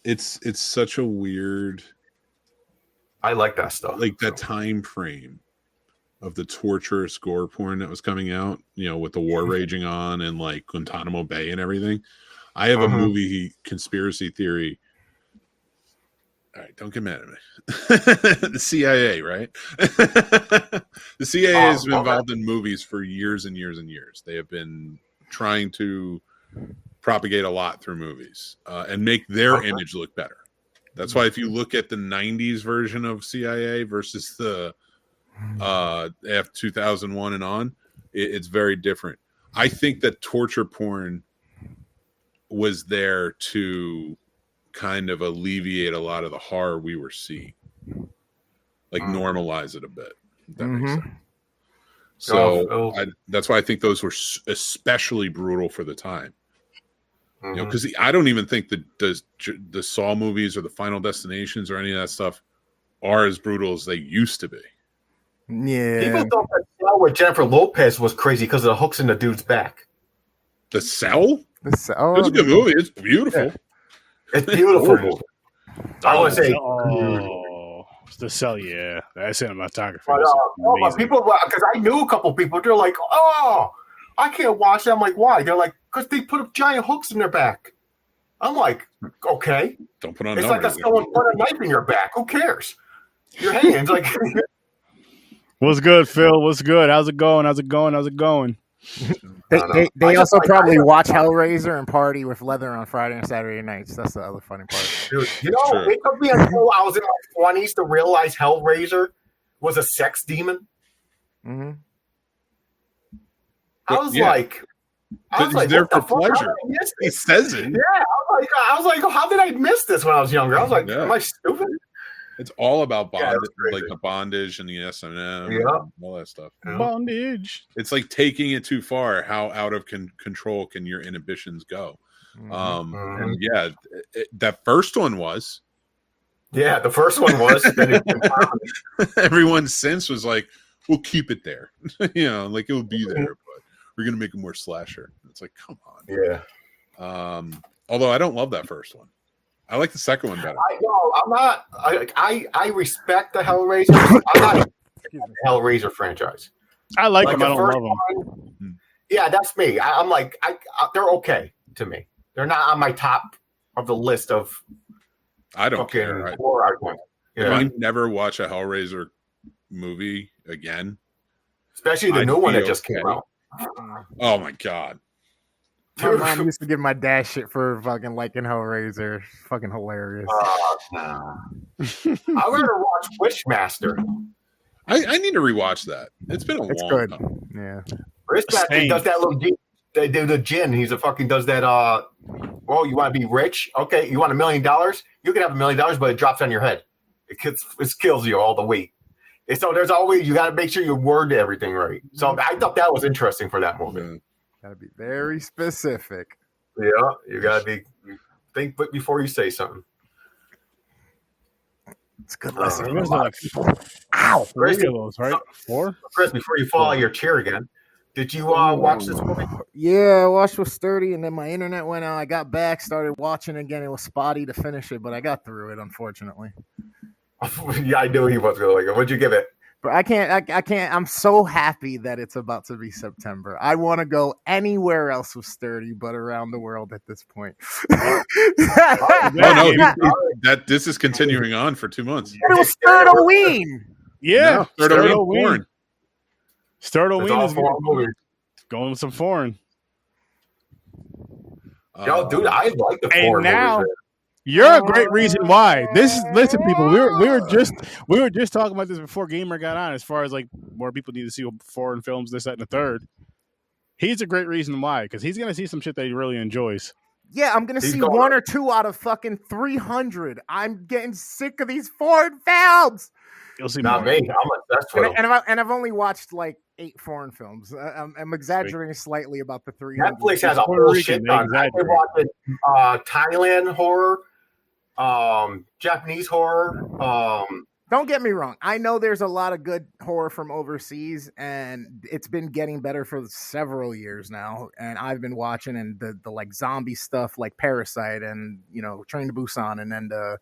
It's such a weird. I like that stuff. Like that time frame of the torturous gore porn that was coming out, with the war raging on and like Guantanamo Bay and everything. I have a movie conspiracy theory. All right, don't get mad at me. The CIA, right? The CIA has been involved in movies for years and years and years. They have been trying to propagate a lot through movies and make their image look better. That's why if you look at the 90s version of CIA versus the after 2001 and on, it's very different. I think that torture porn was there to kind of alleviate a lot of the horror we were seeing, like normalize it a bit. If that makes sense. So that's why I think those were especially brutal for the time. Because I don't even think the Saw movies or the Final Destinations or any of that stuff are as brutal as they used to be. Yeah. People thought that cell with Jennifer Lopez was crazy because of the hooks in the dude's back. The Cell? It's It's a good movie. It's beautiful. Yeah. It's a beautiful movie. I want to say, the Cell, yeah, that cinematography. but people, because I knew a couple people, they're like, "Oh, I can't watch that." I'm like, "Why?" They're like, "Because they put up giant hooks in their back." I'm like, "Okay." Don't put on. It's like someone put a knife in your back. Who cares? Your hands, like. What's good, Phil? What's good? How's it going? They also probably watch Hellraiser and party with Leather on Friday and Saturday nights. That's the other funny part. Dude, it took me until I was in my 20s to realize Hellraiser was a sex demon. Mm-hmm. I was like, he's there for pleasure. He says it. Yeah, I was like, how did I miss this when I was younger? I was like, am I stupid? It's all about bondage, like the bondage and the S&M, and all that stuff. Yeah. Bondage. It's like taking it too far. How out of control can your inhibitions go? And that first one was. Yeah, the first one was. Everyone since was like, we'll keep it there. Like it'll be there, but we're gonna make it more slasher. It's like, come on. Yeah. Although I don't love that first one. I like the second one better. I'm not. I respect the Hellraiser. I'm not the Hellraiser franchise. I like them. I don't love them. Yeah, that's me. I'm like, they're okay to me. They're not on my top of the list of. I don't care. Horror if I never watch a Hellraiser movie again, especially the new one that just came out. Oh my god. My mom used to give my dad shit for fucking liking Hellraiser. Fucking hilarious. I want to watch Wishmaster. I need to rewatch that. It's been a long good. time. Yeah. Wishmaster does that little. They do the gin. He's a fucking does that. Well, you want to be rich? Okay, you want $1 million? You can have $1 million, but it drops on your head. It kills you all the weight. And so there's always you got to make sure you word everything right. So I thought that was interesting for that movie. Yeah. Gotta be very specific. Yeah, you gotta think before you say something. It's good lesson. Ow! 3 of those, right? 4? Chris, before you fall out of your chair again, did you watch this movie? Yeah, I watched with Sturdy, and then my internet went out. I got back, started watching again. It was spotty to finish it, but I got through it, unfortunately. Yeah, I knew he was going to like it. What'd you give it? But I can't. I'm so happy that it's about to be September. I want to go anywhere else with Sturdy, but around the world at this point. This is continuing on for 2 months. It was Sturd-Halloween. Yeah, Sturd-Halloween. Sturd-Halloween is going with some foreign. Yo, dude, I like the foreign movies. You're a great reason why. Listen, people. We were just talking about this before Gamer got on. As far as like more people need to see foreign films, this, that, and the third. He's a great reason why, because he's gonna see some shit that he really enjoys. Yeah, I'm gonna see 1 or 2 out of fucking 300. I'm getting sick of these foreign films. You'll see. Not me. I'm obsessed with them. And I've only watched like 8 foreign films. I'm exaggerating slightly about the 300. Netflix has a whole shit on. I've been watching Thailand horror. Japanese horror. Don't get me wrong. I know there's a lot of good horror from overseas, and it's been getting better for several years now. And I've been watching and the like zombie stuff like Parasite and Train to Busan, and then the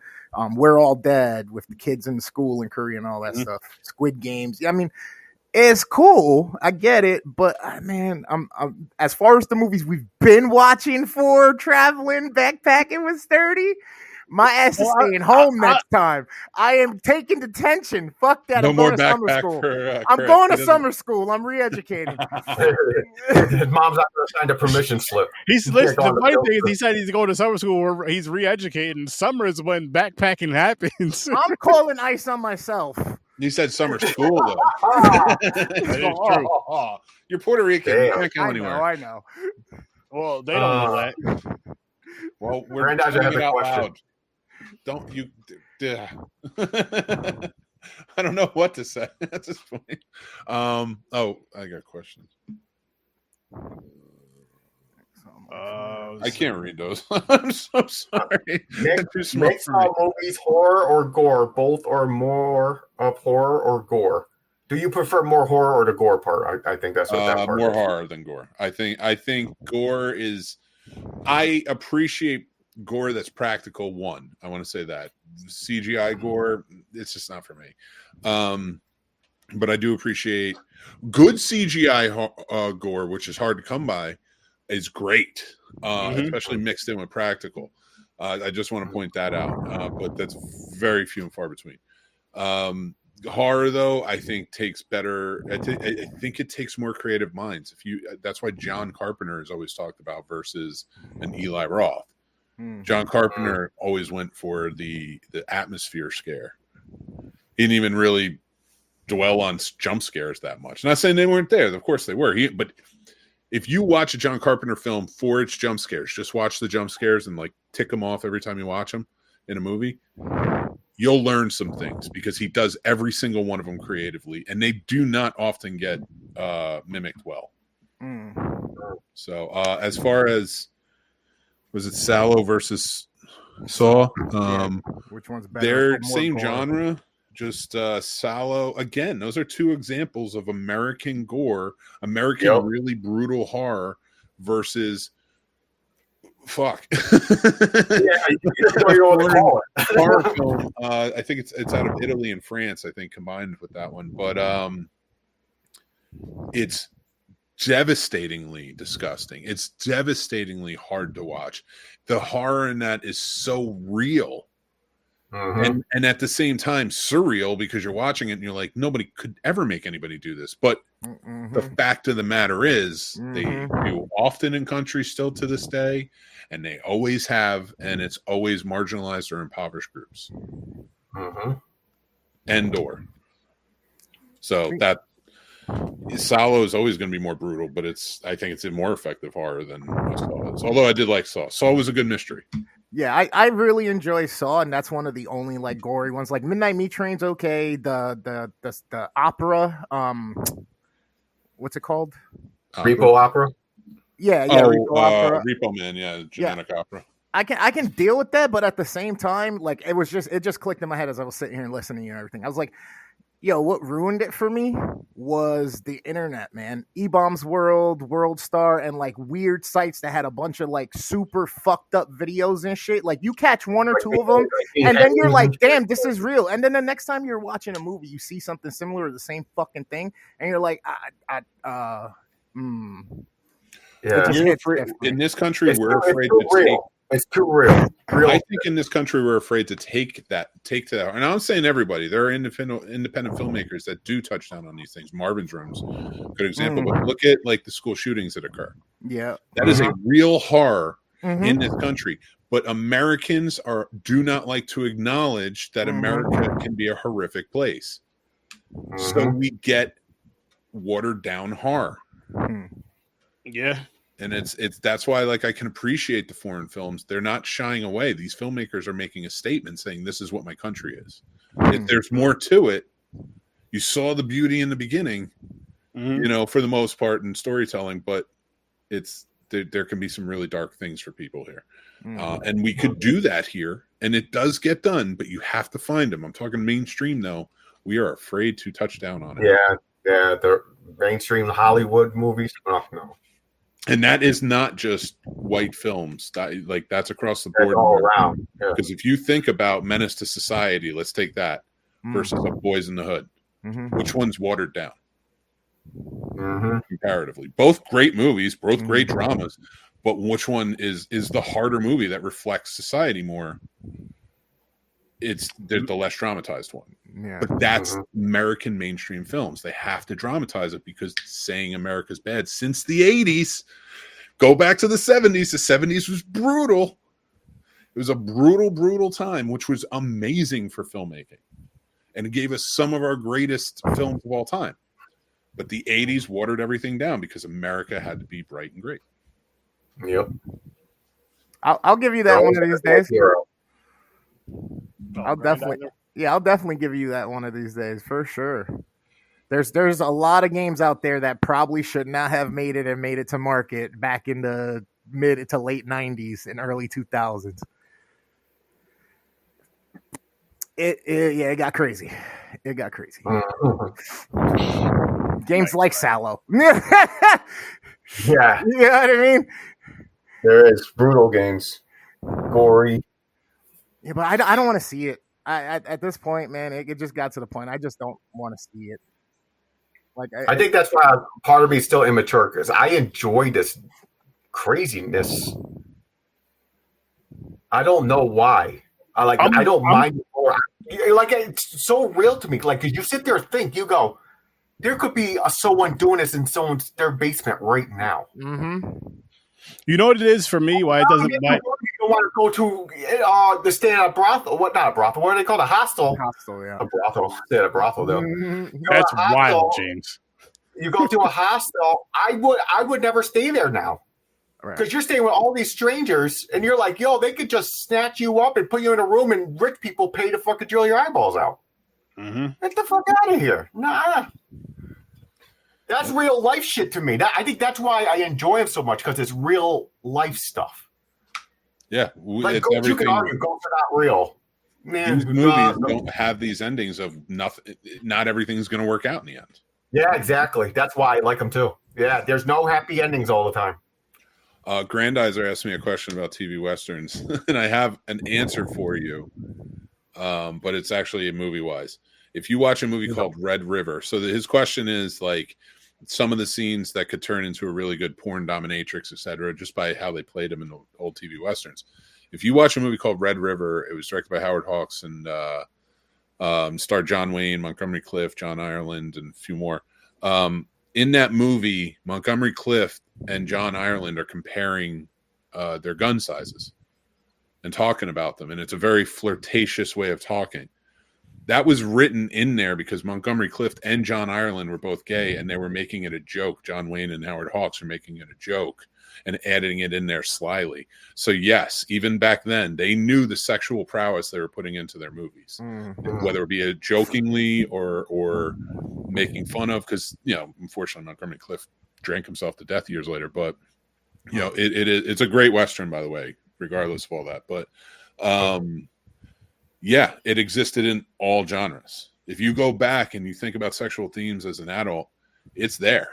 We're All Dead with the kids in the school in Korea and all that stuff. Squid Games. I mean, it's cool. I get it, but man, I'm as far as the movies we've been watching for traveling, backpacking with Sturdy. My ass is staying home next time. I am taking detention. Fuck that. No I'm more going to summer school. I'm going to summer school. I'm re-educating. His mom's not going to sign a permission slip. The funny thing is he said he's going to summer school where he's re-educating. Summer is when backpacking happens. I'm calling ice on myself. You said summer school, though. That is true. You're Puerto Rican. You can't go anywhere. I know. Well, they don't know that. Well, we're talking it out loud. Don't you? I don't know what to say at this point. I got questions. I can't read those. I'm so sorry. Mix movies, horror or gore, both or more of horror or gore. Do you prefer more horror or the gore part? I think that's what that part more is. horror than gore. I think gore is. I appreciate gore that's practical. One, I want to say that CGI gore, it's just not for me. But I do appreciate good CGI gore, which is hard to come by, is great, especially mixed in with practical. I just want to point that out, but that's very few and far between. Horror, though, I think takes better. I think it takes more creative minds. That's why John Carpenter is always talked about versus an Eli Roth. John Carpenter always went for the atmosphere scare. He didn't even really dwell on jump scares that much. Not saying they weren't there. Of course they were. But if you watch a John Carpenter film for its jump scares, just watch the jump scares and like tick them off every time you watch them in a movie, you'll learn some things because he does every single one of them creatively, and they do not often get mimicked well. So as far as, was it Sallow versus Saw? Which one's better? They're same genre, just Sallow. Again, those are two examples of American gore, American really brutal horror versus fuck. Horror film. I think it's out of Italy and France, I think, combined with that one. But it's devastatingly disgusting. It's devastatingly hard to watch. The horror in that is so real. And at the same time surreal, because you're watching it and you're like, nobody could ever make anybody do this. But the fact of the matter is they do often in countries still to this day, and they always have, and it's always marginalized or impoverished groups. End-or. So that Sallow is always going to be more brutal, but I think it's a more effective horror than Saw is. Although I did like Saw. Saw was a good mystery. Yeah, I really enjoy Saw, and that's one of the only like gory ones. Like Midnight Meat Train's okay. The opera, what's it called? Repo Opera. Yeah, Repo Opera. Repo Man, yeah, Germanic opera. I can deal with that, but at the same time, like it just clicked in my head as I was sitting here and listening to you and everything. I was like, yo, what ruined it for me was the internet, man. E-Bombs World, World Star, and like weird sites that had a bunch of like super fucked up videos and shit. Like you catch one or two of them, and then you're like, damn, this is real. And then the next time you're watching a movie, you see something similar to the same fucking thing, and you're like, Yeah. In this country, we're afraid to take. It's too real. I think in this country we're afraid to take to that. And I'm saying everybody. There are independent filmmakers that do touch down on these things. Marvin's Room's a good example. But look at like the school shootings that occur. Yeah, that is a real horror in this country. But Americans do not like to acknowledge that America can be a horrific place. So we get watered down horror. Yeah. And it's that's why like I can appreciate the foreign films. They're not shying away. These filmmakers are making a statement saying this is what my country is. If there's more to it, you saw the beauty in the beginning, for the most part in storytelling, but there can be some really dark things for people here. And we could do that here, and it does get done, but you have to find them. I'm talking mainstream though. We are afraid to touch down on it. Yeah, the mainstream Hollywood movies. Oh, no. And that is not just white films. That's across the board. That's all around. Because if you think about Menace to Society, let's take that versus A Boys in the Hood. Which one's watered down? Comparatively. Both great movies, both great dramas, but which one is the harder movie that reflects society more? It's the less dramatized one. Yeah. But that's American mainstream films. They have to dramatize it because saying America's bad since the 80s. Go back to the 70s. The 70s was brutal. It was a brutal time, which was amazing for filmmaking. And it gave us some of our greatest films of all time. But the 80s watered everything down because America had to be bright and great. Yep. I'll give you that one of these days. I'll definitely give you that one of these days for sure. There's a lot of games out there that probably should not have made it to market back in the mid to late 90s and early 2000s. it got crazy. It got crazy. Mhm. Games like Sallow. Yeah, You know what I mean? there is brutal games, gory. Yeah, but I don't want to see it. At this point, man, it just got to the point. I just don't want to see it. Like I think that's why part of me is still immature because I enjoy this craziness. I don't know why. I don't mind it more. Like it's so real to me. Like, cause you sit there and think, you go, there could be someone doing this in their basement right now. Mm-hmm. You know what it is for me? Why it doesn't? You don't want to go to the stand at a brothel. What not a brothel? What are they called? A hostel. Hostel, yeah. A brothel. Stand at a brothel though. Mhm. That's wild, James. You go to a hostel. I would never stay there now. Because you're staying with all these strangers, and you're like, yo, they could just snatch you up and put you in a room, and rich people pay to fucking drill your eyeballs out. Mm-hmm. Get the fuck out of here. Nah. That's real life shit to me. I think that's why I enjoy it so much, because it's real life stuff. Yeah. Like, It's everything. you can argue, ghosts are not real. Man, These movies don't have these endings of nothing. Not everything's going to work out in the end. Yeah, exactly. That's why I like them too. Yeah, there's no happy endings all the time. Grandizer asked me a question about TV Westerns, and I have an answer for you, but it's actually movie-wise. If you watch a movie called Red River, so his question is like some of the scenes that could turn into a really good porn dominatrix, etc., just by how they played them in the old TV Westerns. If you watch a movie called Red River, it was directed by Howard Hawks and starred John Wayne, Montgomery Clift, John Ireland, and a few more. In that movie, Montgomery Clift and John Ireland are comparing their gun sizes and talking about them. And it's a very flirtatious way of talking. That was written in there because Montgomery Clift and John Ireland were both gay, and they were making it a joke. John Wayne and Howard Hawks were making it a joke and adding it in there slyly. So yes, even back then, they knew the sexual prowess they were putting into their movies, whether it be a jokingly or making fun of, because, you know, unfortunately, Montgomery Clift drank himself to death years later. But, you know, it's a great Western, by the way, regardless of all that. But, yeah, it existed in all genres. If you go back and you think about sexual themes as an adult, it's there.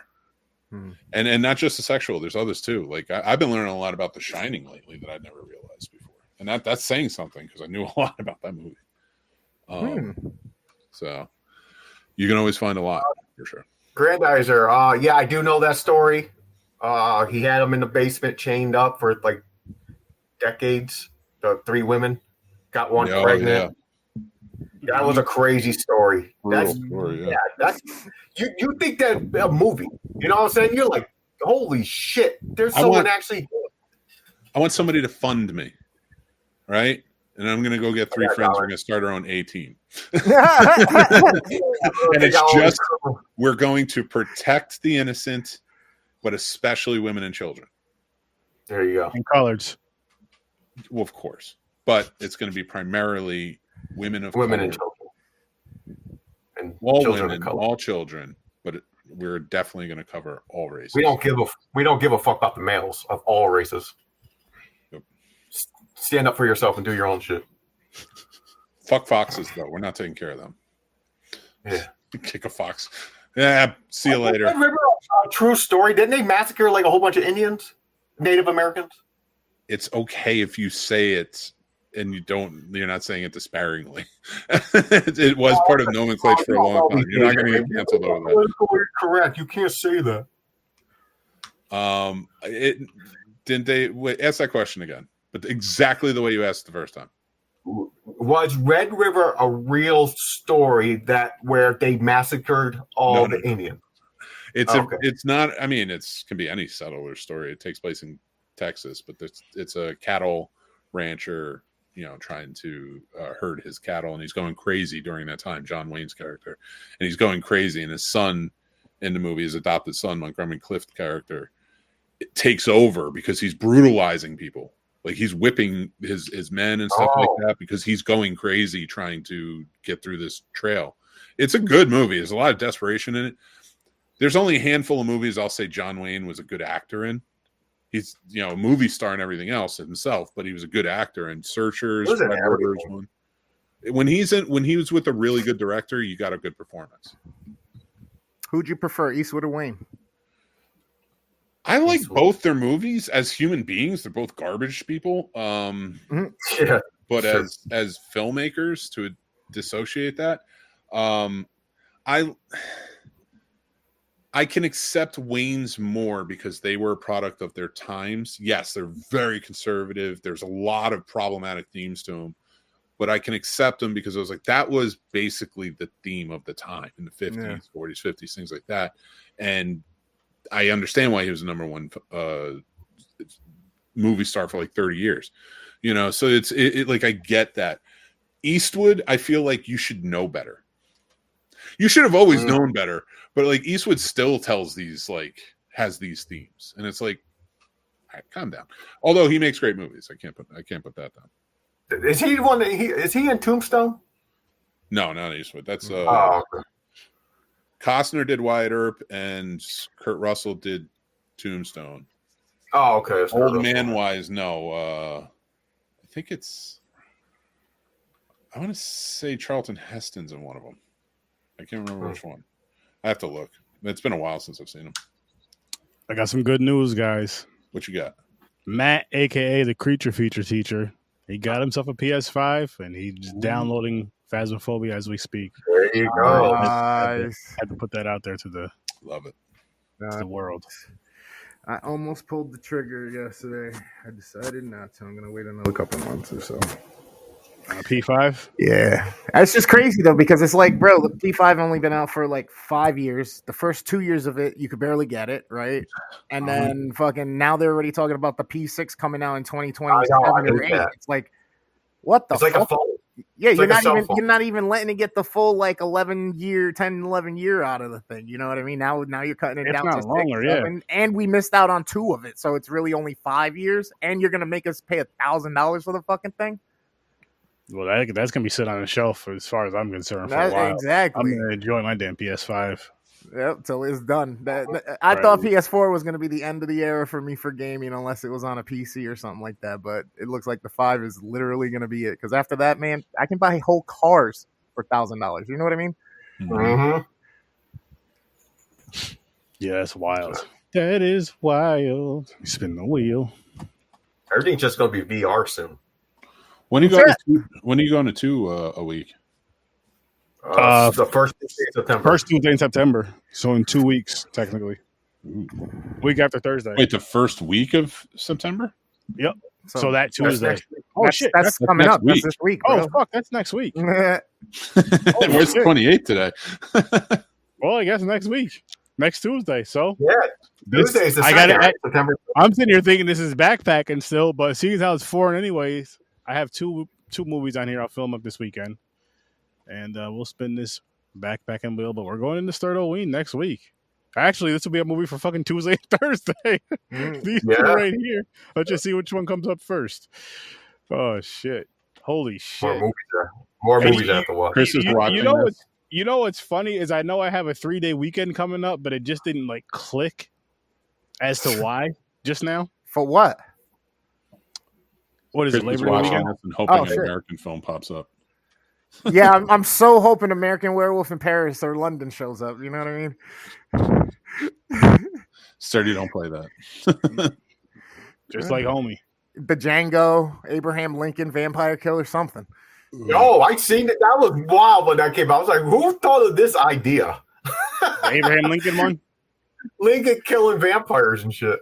And not just the sexual, there's others too. Like I've been learning a lot about The Shining lately that I never realized before, and that's saying something because I knew a lot about that movie. So you can always find a lot for sure. Grandizer, yeah, I do know that story. He had him in the basement, chained up for like decades. The 3 women got one pregnant. Yeah. That was a crazy story. That's you think that a movie, you know what I'm saying? You're like, holy shit, there's someone actually. I want somebody to fund me, right? And I'm gonna go get 3 friends. We're gonna start our own A team. And it's just we're going to protect the innocent, but especially women and children. There you go. And coloreds. Well, of course, but it's going to be primarily women and children. And all women, all children, but we're definitely going to cover all races. We don't give a fuck about the males of all races. Yep. Stand up for yourself and do your own shit. Fuck foxes, though. We're not taking care of them. Yeah. Kick a fox. Yeah. See you later. Remember a true story? Didn't they massacre like a whole bunch of Indians, Native Americans? It's okay if you say it and you're not saying it disparagingly. It was part of nomenclature for a long time. You're not going to get canceled over that. Correct. You can't say that. Didn't they ask that question again? But exactly the way you asked the first time. Was Red River a real story where they massacred all the Indians? It's not. I mean, it can be any settler story. It takes place in Texas, but it's a cattle rancher, trying to herd his cattle, and he's going crazy during that time. John Wayne's character, and he's going crazy, and his son in the movie, his adopted son, Montgomery Clift character, it takes over because he's brutalizing people. Like he's whipping his men and stuff like that because he's going crazy trying to get through this trail. It's a good movie. There's a lot of desperation in it. There's only a handful of movies I'll say John Wayne was a good actor in. He's a movie star and everything else himself, but he was a good actor in Searchers. when he was with a really good director, you got a good performance. Who'd you prefer, Eastwood or Wayne? I like both their movies as human beings. They're both garbage people. Yeah, but sure. as filmmakers, to dissociate that, I can accept Wayne's more because they were a product of their times. Yes, they're very conservative. There's a lot of problematic themes to them, but I can accept them because I was like, that was basically the theme of the time in the 50s, 40s, 50s, things like that. And I understand why he was the number one movie star for like 30 years, you know? So it's like, I get that. Eastwood, I feel like you should know better. You should have always known better, but like Eastwood still tells these, like, has these themes, and it's like, all right, calm down. Although he makes great movies. I can't put that down. Is he one? Is he in Tombstone? No, not Eastwood. That's okay. Costner did Wyatt Earp, and Kurt Russell did Tombstone. Oh, okay. It's Old Man wise, no. I think it's. I want to say Charlton Heston's in one of them. I can't remember which one. I have to look. It's been a while since I've seen him. I got some good news, guys. What you got? Matt, a.k.a. the Creature Feature Teacher, he got himself a PS5, and he's downloading Phasmophobia as we speak. There you go. Nice. Had to put that out there to the Love it. to the world. I almost pulled the trigger yesterday. I decided not to. I'm going to wait another couple months or so. P5? Yeah. It's just crazy, though, because it's like, bro, the P5 only been out for like 5 years. The first 2 years of it, you could barely get it, right? And then fucking now they're already talking about the P6 coming out in 2027 or 8. It's like, what the fuck? Like a phone. Yeah, it's you're not even letting it get the full like 11 year out of the thing. You know what I mean? Now you're cutting it down to longer, 6, 7, and we missed out on 2 of it, so it's really only 5 years, and you're gonna make us pay $1,000 for the fucking thing. Well, that's gonna be sitting on the shelf as far as I'm concerned for a while. Exactly. I'm gonna enjoy my damn PS5. Yep, till it's done. I thought PS4 was going to be the end of the era for me for gaming, unless it was on a PC or something like that. But it looks like the 5 is literally going to be it. Because after that, man, I can buy whole cars for $1,000. You know what I mean? Mm-hmm. Yeah, that's wild. That is wild. You spin the wheel. Everything's just going to be VR soon. When are you going to 2 a week? The first Tuesday in September. First Tuesday in September. So in 2 weeks, technically. Week after Thursday. Wait, the first week of September? Yep. So that Tuesday. That's coming up. That's this week. Bro. Oh, fuck. That's next week. Where's the 28th today? Well, I guess next week. Next Tuesday. So yeah. Tuesday is the September. I'm sitting here thinking this is backpacking still, but seeing how it's foreign anyways, I have two movies on here I'll film up this weekend. And we'll spin this backpacking wheel, but we're going into STURD Halloween next week. Actually, this will be a movie for fucking Tuesday and Thursday. These two right here. Let's just see which one comes up first. Oh, shit. Holy shit. More movies I have to watch. Chris is watching this. You know what's funny is I know I have a 3-day weekend coming up, but it just didn't like click as to why just now. For what? What is Chris it, Labor Day weekend? And hoping an American film pops up. Yeah, I'm so hoping American Werewolf in Paris or London shows up. You know what I mean? Sturdy, don't play that. Just like homie. The Django, Abraham Lincoln, Vampire Killer, something. No, I seen it. That was wild when that came out. I was like, who thought of this idea? Abraham Lincoln one? Lincoln killing vampires and shit.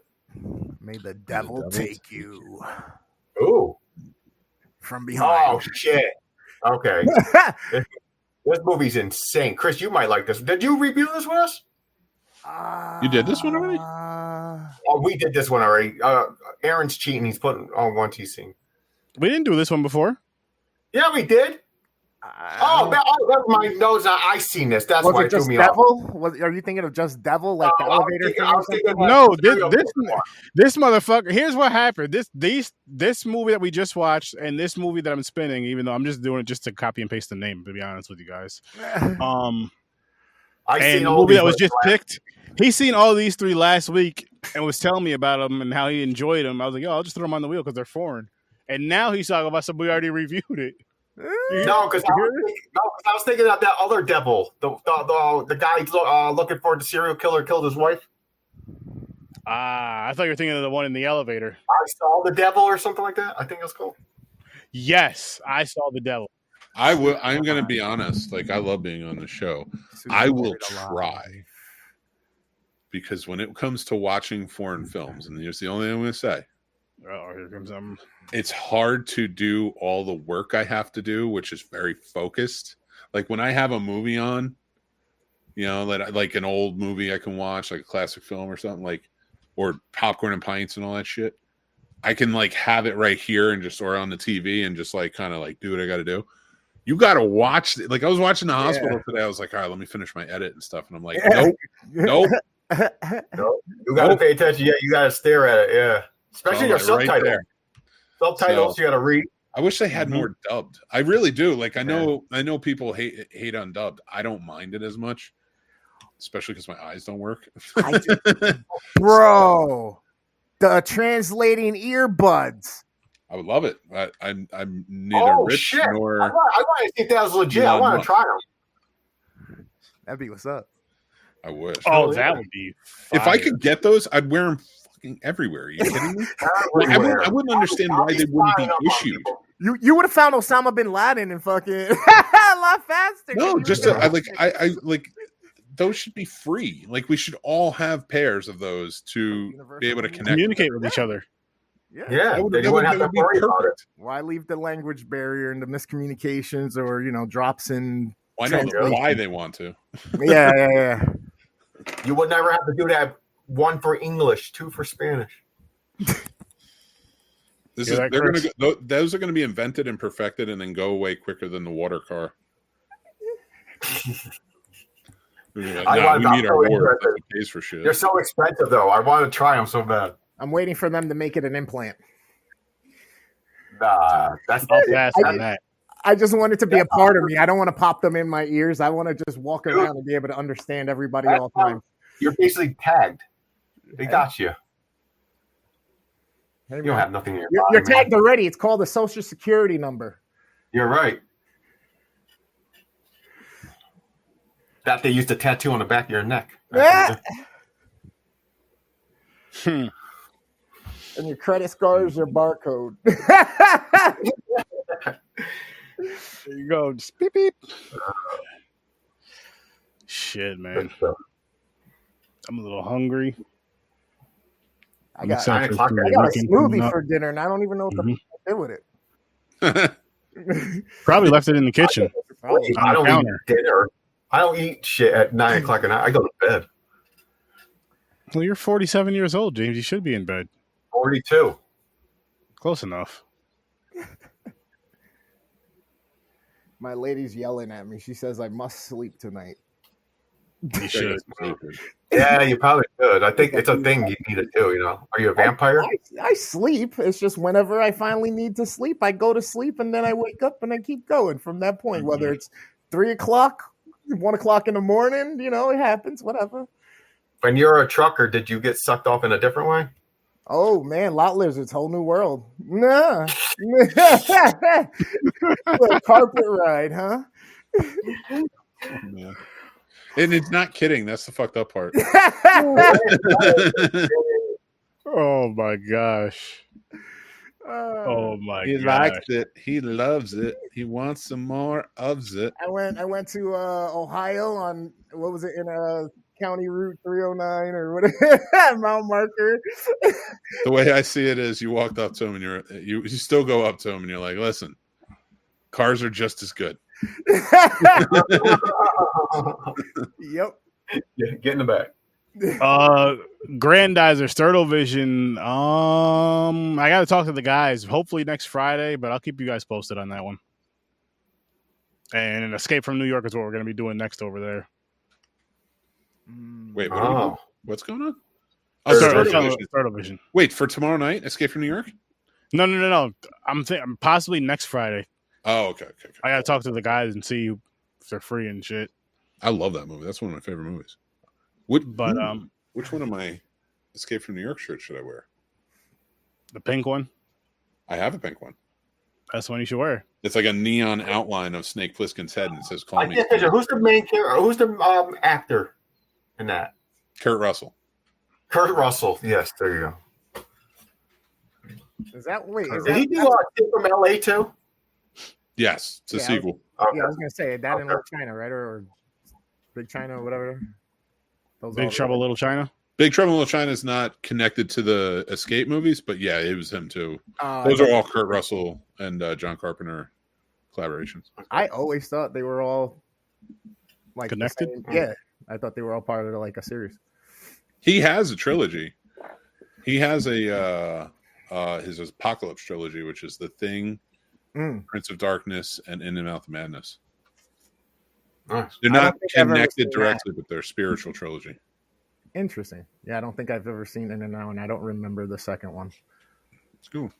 May the devil take you. Ooh. From behind. Oh, shit. Okay. This movie's insane. Chris, you might like this. Did you review this with us? You did this one already? Oh, we did this one already. Aaron's cheating. He's putting on one T scene. We didn't do this one before. Yeah, we did. Never mind. No, I seen this. That's why it threw me Devil? off. Are you thinking of Just Devil, like the elevator thing? No, this motherfucker. Here's what happened. This movie that we just watched and this movie that I'm spinning, even though I'm just doing it just to copy and paste the name, to be honest with you guys. And the movie that was just picked. He's seen all these 3 last week and was telling me about them and how he enjoyed them. I was like, I'll just throw them on the wheel because they're foreign. And now he's talking about something we already reviewed it. No, because I was thinking of that other devil, the guy looking for the serial killer killed his wife. I thought you were thinking of the one in the elevator. I saw the devil or something like that. I think it's called. Yes, I saw the devil. I'm going to be honest. Like, I love being on the show. I will try. Because when it comes to watching foreign films, and here's the only thing I'm going to say. Here comes something. It's hard to do all the work I have to do, which is very focused. Like when I have a movie on, you know, like an old movie I can watch, like a classic film or something, like, or Popcorn and Pints and all that shit. I can like have it right here and just, or on the TV and just like kind of like do what I got to do. You got to watch. Like I was watching The Hospital today. I was like, all right, let me finish my edit and stuff. And I'm like, nope. You got to pay attention. Yeah, you got to stare at it. Yeah. Especially your subtitles. Right, subtitles you got to read. I wish they had more dubbed. I really do. Like I know people hate undubbed. I don't mind it as much, especially because my eyes don't work. Bro, the translating earbuds. I would love it. I'm neither rich nor. I want to see if that was legit. I want to try them. That'd be what's up. I wish. Oh, that would be. Fire. If I could get those, I'd wear them everywhere. Are you kidding me? I wouldn't understand why they wouldn't be issued. You would have found Osama bin Laden and fucking a lot faster. No, just I like those should be free. Like we should all have pairs of those to be able to communicate with each other. Yeah, that would have to worry about it. Why leave the language barrier and the miscommunications or drops in? I know why they want to. Yeah. You would never have to do that. 1 for English, 2 for Spanish. Those are going to be invented and perfected, and then go away quicker than the water car. We need our water pays for shit. They're so expensive, though. I want to try them so bad. I'm waiting for them to make it an implant. Nah, that's that. I just want it to be a part of me. I don't want to pop them in my ears. I want to just walk around and be able to understand everybody all the time. You're basically tagged. They got you. Hey, you don't have nothing in your body, You're tagged already. It's called a social security number. You're right. That they used to tattoo on the back of your neck. And your credit score is your barcode. There you go. Just beep beep. Shit, man. I'm a little hungry. I got a smoothie for dinner, and I don't even know what to do with it. Probably left it in the kitchen. I don't eat dinner. I don't eat shit at 9 o'clock at night. I go to bed. Well, you're 47 years old, James. You should be in bed. 42. Close enough. My lady's yelling at me. She says I must sleep tonight. You should. Yeah, you probably should. I think it's a thing you need to do, Are you a vampire? I sleep. It's just whenever I finally need to sleep, I go to sleep and then I wake up and I keep going from that point. Whether it's 3 o'clock, 1 o'clock in the morning, it happens, whatever. When you're a trucker, did you get sucked off in a different way? Oh, man, lot lizards, whole new world. Nah. Carpet ride, huh? Yeah. And it's not kidding. That's the fucked up part. Oh my gosh. Oh my He likes it. He loves it. He wants some more of it. I went to Ohio on what was it in County Route 309 or whatever, Mount Marker. The way I see it is you walked up to him and you still go up to him and you're like, listen, cars are just as good. Yep. Yeah, get in the back. Grandizer, Sturtle Vision. I got to talk to the guys. Hopefully next Friday, but I'll keep you guys posted on that one. And Escape from New York is what we're going to be doing next over there. Wait, what's going on? Oh, Sturtle Vision. Wait, for tomorrow night, Escape from New York? No. I'm possibly next Friday. Oh, okay. I got to talk to the guys and see if they're free and shit. I love that movie. That's one of my favorite movies. Which one of my Escape from New York shirts should I wear? The pink one. I have a pink one. That's one you should wear. It's like a neon outline of Snake Plissken's head, and it says, I "Call me." can't picture who's the main character. Who's the actor in that? Kurt Russell. Kurt Russell. Yes, there you go. Is that wait? Is Did that, he do Kid from LA too? Yes, it's a sequel. Okay. Yeah, I was gonna say that in Little China, right? Or Big China, or whatever. Those Big all- Trouble, Little China. Big Trouble in Little China is not connected to the Escape movies, but yeah, it was him too. Uh, Those are all Kurt Russell and John Carpenter collaborations. I always thought they were all like the Connected? same- Yeah, I thought they were all part of like a series. He has a trilogy. He has a his Apocalypse trilogy, which is The Thing, Prince of Darkness, and In and Out of Madness. Nice. They're I don't not think I've ever connected seen that. directly, but they're spiritual trilogy. Interesting. Yeah, I don't think I've ever seen In and Out, and I don't remember the second one. It's cool.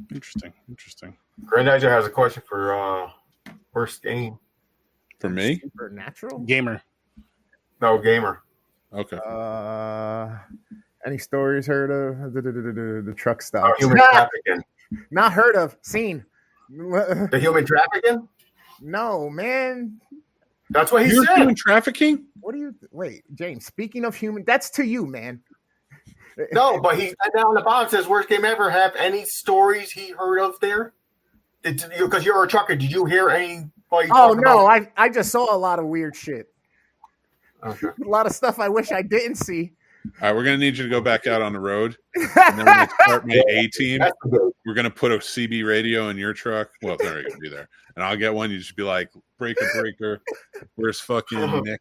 Interesting. Grandizer has a question for worst game. For me? Supernatural? Gamer. No, gamer. Okay. Any stories heard of the truck stop? Human trafficking. Not heard of. Seen. The human trafficking? No, man. That's what he You're said. doing trafficking? What do you wait, James? Speaking of human, that's to you, man. No, but he down on the bottom says worst game ever. Have any stories he heard of there? Because you're a trucker, did you hear any? Oh no, I just saw a lot of weird shit. Okay. A lot of stuff I wish I didn't see. All right, we're going to need you to go back out on the road. And then when I start my A team, we're going to put a CB radio in your truck. Well, they're going to be there. And I'll get one. You just be like, breaker. Where's fucking Nick?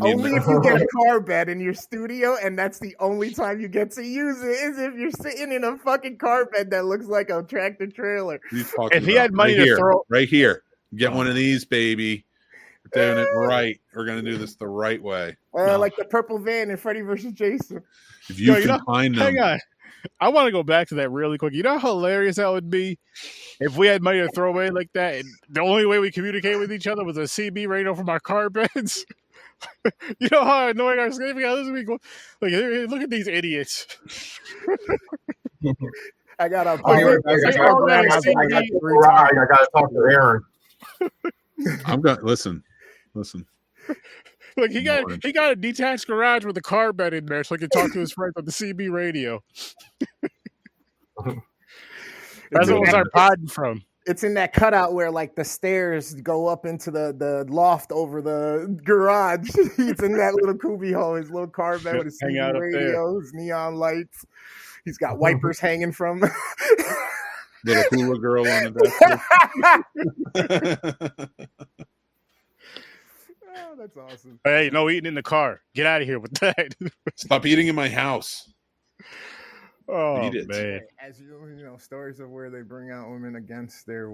Only if you get a car bed in your studio, and that's the only time you get to use it, is if you're sitting in a fucking car bed that looks like a tractor trailer. If he had money to throw right here, get one of these, baby. We're doing it right. We're gonna do this the right way. Like the purple van in Freddy vs. Jason. If you can find them, hang on. I want to go back to that really quick. You know how hilarious that would be if we had money to throw away like that, and the only way we communicate with each other was a CB radio from our car beds. You know how annoying our significant others would be? Like, look at these idiots. I got a. I gotta talk to Aaron. I'm gonna listen. Like he got a detached garage with a car bed in there, so he can talk to his friends on the CB radio. That's what was our pod from. It's in that cutout where like the stairs go up into the loft over the garage. He's in that little cubby hole, his little car bed with his CB radio, his neon lights. He's got wipers hanging from. Little hula girl on the desk. Oh, that's awesome. Hey, no eating in the car. Get out of here with that. Stop eating in my house. Oh Eat it. man! As you know, stories of where they bring out women against their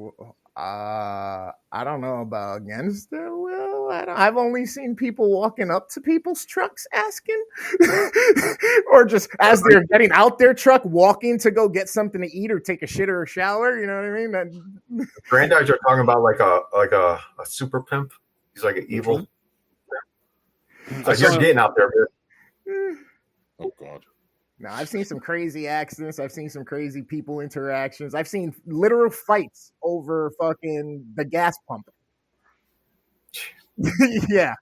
I don't know about against their will. I've only seen people walking up to people's trucks asking, or just as they're getting out their truck, walking to go get something to eat or take a shit or a shower. You know what I mean? Granddad, you're talking about like a super pimp. He's like an evil. Like you're getting out there, man. Oh God. No, I've seen some crazy accidents. I've seen some crazy people interactions. I've seen literal fights over fucking the gas pump. Yeah.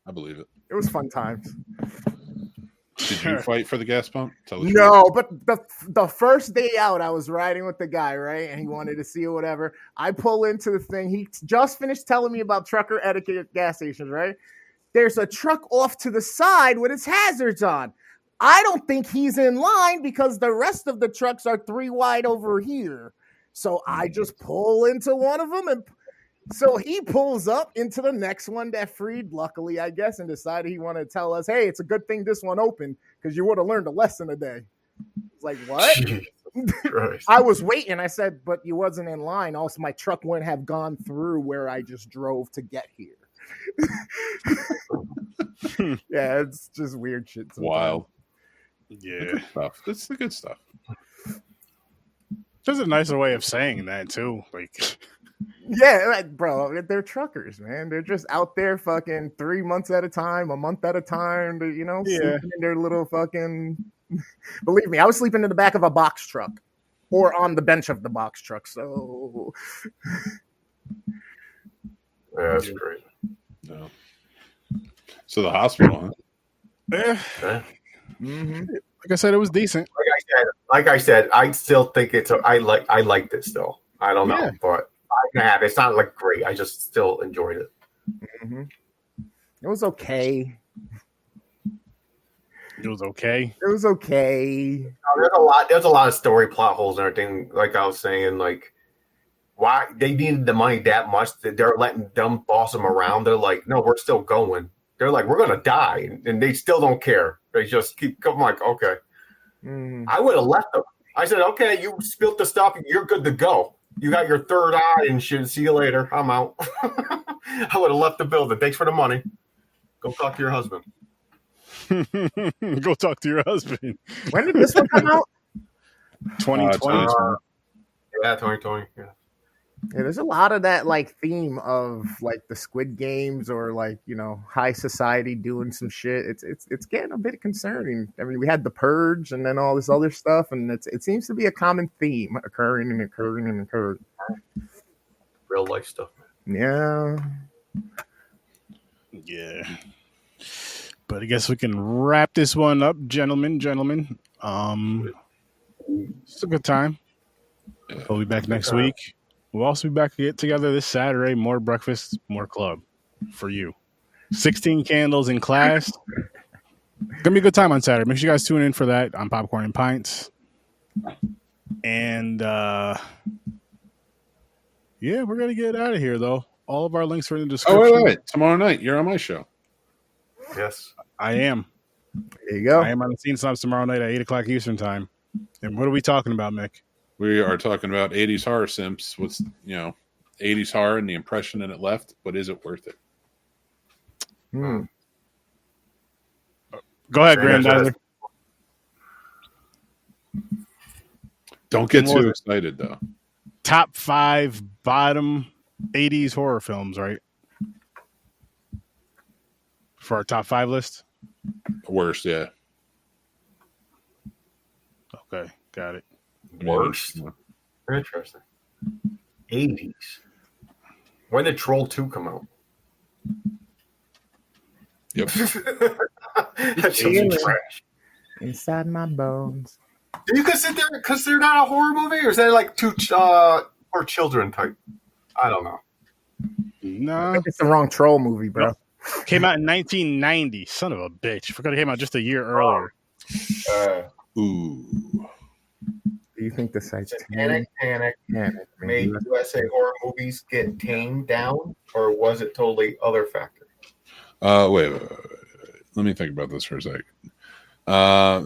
I believe it. It was fun times. Did you fight for the gas pump? No, but the first day out, I was riding with the guy, right? And he wanted to see or whatever. I pull into the thing. He just finished telling me about trucker etiquette at gas stations, right? There's a truck off to the side with its hazards on. I don't think he's in line because the rest of the trucks are 3 wide over here. So I just pull into one of them. And so he pulls up into the next one that freed, luckily, I guess, and decided he wanted to tell us, hey, it's a good thing this one opened because you would have learned a lesson today. It's like, what? I was waiting. I said, but you wasn't in line. Also, my truck wouldn't have gone through where I just drove to get here. Yeah, it's just weird shit. Sometimes. Wild. Yeah, stuff. That's the good stuff. There's a nicer way of saying that too. Like, yeah, like, bro, they're truckers, man. They're just out there fucking 3 months at a time, a month at a time. You know, sleeping in their little fucking. Believe me, I was sleeping in the back of a box truck. or on the bench of the box truck. So Yeah, that's great. No. So the hospital, huh? Yeah. mm-hmm. Like I said, it was decent. Like I said, I still think I liked it still. I don't know, but I can have it. It's not like great. I just still enjoyed it. Mm-hmm. It was okay. It was okay. It was okay. There's a lot of story plot holes and everything. Like I was saying, like why they needed the money that much that they're letting them boss them around. They're like, no, we're still going. They're like, we're gonna die, and they still don't care. They just keep going. Like, okay, I would have left them. I said, okay, you spilt the stuff, you're good to go. You got your third eye and shit. See you later. I'm out. I would have left the building. Thanks for the money. Go talk to your husband. Go talk to your husband. When did this one come out? 2020. Yeah, 2020. Yeah. Yeah, there's a lot of that like theme of like the Squid Games or like, you know, high society doing some shit. It's getting a bit concerning. I mean, we had the Purge and then all this other stuff, and it seems to be a common theme occurring. Real life stuff, man. Yeah. But I guess we can wrap this one up, gentlemen. It's a good time. We'll be back next week. We'll also be back together this Saturday. More breakfast, more club for you. 16 candles in class. Gonna be a good time on Saturday. Make sure you guys tune in for that on Popcorn and Pints. And yeah, we're gonna get out of here though. All of our links are in the description. Oh, wait. Tomorrow night, you're on my show. Yes, I am. There you go. I am on the Scene Snobs tomorrow night at 8:00 Eastern time. And what are we talking about, Mick? We are talking about 80s horror simps. What's 80s horror and the impression that it left, but is it worth it? Go ahead, Grandizer. Don't get too excited though. Top 5 bottom 80s horror films, right? For our top 5 list? Worst, yeah. Okay, got it. Worst. Interesting. 80s. When did Troll 2 come out? Yep. That show's trash. Inside my bones. Do you consider that a horror movie, or is that like too for children type? I don't know. No, I think it's the wrong Troll movie, bro. Came out in 1990. Son of a bitch. Forgot it came out just a year earlier. Ooh. Do you think the site's Panic made USA horror movies get tamed down, or was it totally other factors? Wait. Let me think about this for a second.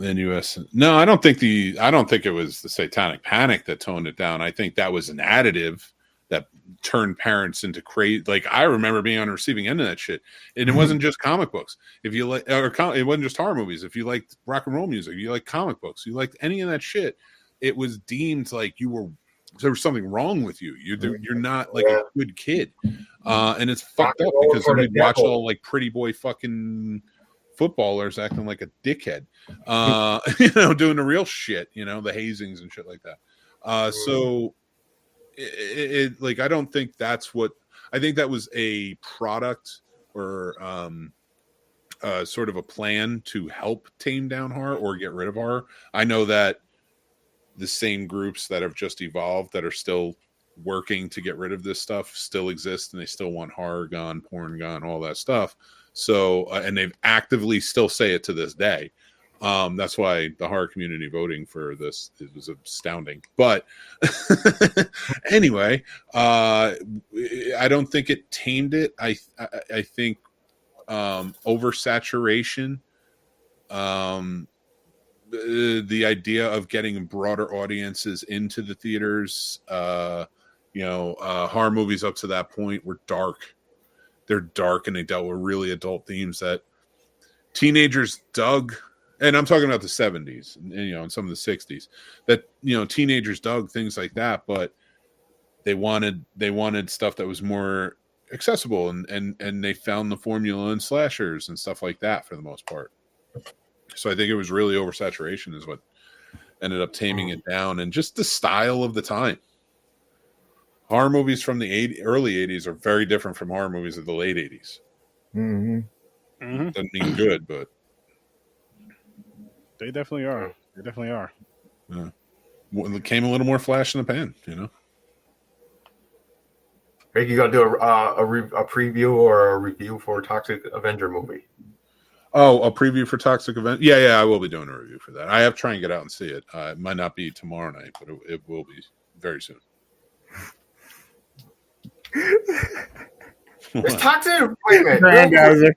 In US, no, I don't think it was the Satanic Panic that toned it down. I think that was an additive that turned parents into crazy. Like, I remember being on the receiving end of that shit, and it wasn't just comic books. If you like, it wasn't just horror movies. If you liked rock and roll music, you like comic books, you liked any of that shit, it was deemed like there was something wrong with you. You're not like a good kid, and it's fucked up because we watch all like pretty boy fucking footballers acting like a dickhead, doing the real shit, the hazings and shit like that. So it like, I don't think that's what, I think that was a product or sort of a plan to help tame down horror or get rid of horror. I know that the same groups that have just evolved that are still working to get rid of this stuff still exist, and they still want horror gone, porn gone, all that stuff. So, and they've actively still say it to this day. That's why the horror community voting for this, it was astounding. But anyway, I don't think it tamed it. I think oversaturation, the idea of getting broader audiences into the theaters, horror movies up to that point were dark. They're dark, and they dealt with really adult themes that teenagers dug. And I'm talking about the 70s and some of the 60s that, teenagers dug things like that, but they wanted stuff that was more accessible, and they found the formula in slashers and stuff like that for the most part. So I think it was really oversaturation is what, ended up taming it down, and just the style of the time. Horror movies from the early 80s are very different from horror movies of the late 80s. Doesn't mean good, but they definitely are. They definitely are. Yeah. Well, it came a little more flash in the pan, you know. Rick, you gonna do a preview or a review for Toxic Avenger movie? Oh, a preview for Toxic Avenger? Yeah, I will be doing a review for that. I have to try and get out and see it. It might not be tomorrow night, but it will be very soon. It's Toxic. Wait a minute.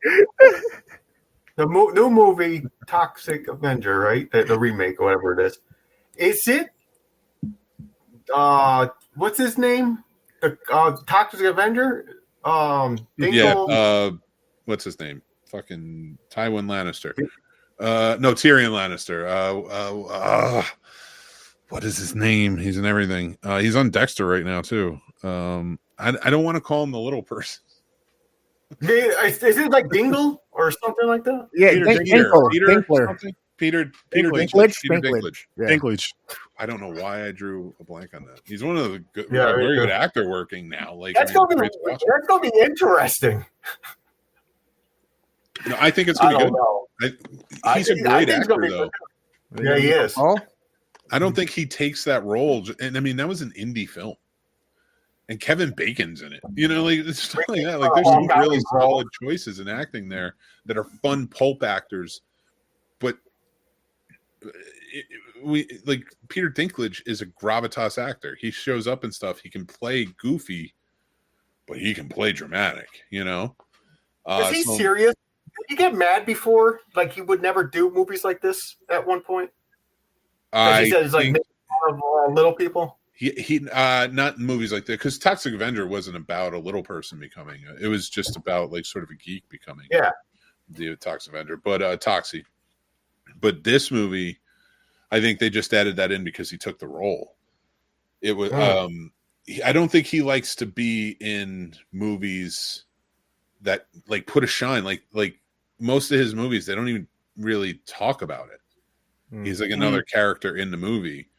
The new movie Toxic Avenger, right? The remake, or whatever it is. Is it? What's his name? The Toxic Avenger. Dingle? Yeah. What's his name? Fucking Tywin Lannister. No, Tyrion Lannister. What is his name? He's in everything. He's on Dexter right now too. I don't want to call him the little person. Is it like Dingle or something like that? Yeah, Peter Dinklage. Dinklage. I don't know why I drew a blank on that. He's one of the very good actor working now. Like that's gonna be interesting. No, I think it's gonna be good. He's a great actor, though. Yeah, he is. I don't think he takes that role, and I mean that was an indie film. And Kevin Bacon's in it. You know, like it's stuff like that. Like there's some really solid choices in acting there that are fun pulp actors. But like Peter Dinklage is a gravitas actor. He shows up and stuff. He can play goofy, but he can play dramatic, you know? Is he serious? Did he get mad before? Like he would never do movies like this at one point? He said it's like making fun of little people. He not movies like that, because Toxic Avenger wasn't about a little person becoming. It was just about like sort of a geek becoming. Yeah, the Toxic Avenger, but Toxie. But this movie, I think they just added that in because he took the role. It was. I don't think he likes to be in movies that like put a shine. Like most of his movies, they don't even really talk about it. He's like another character in the movie.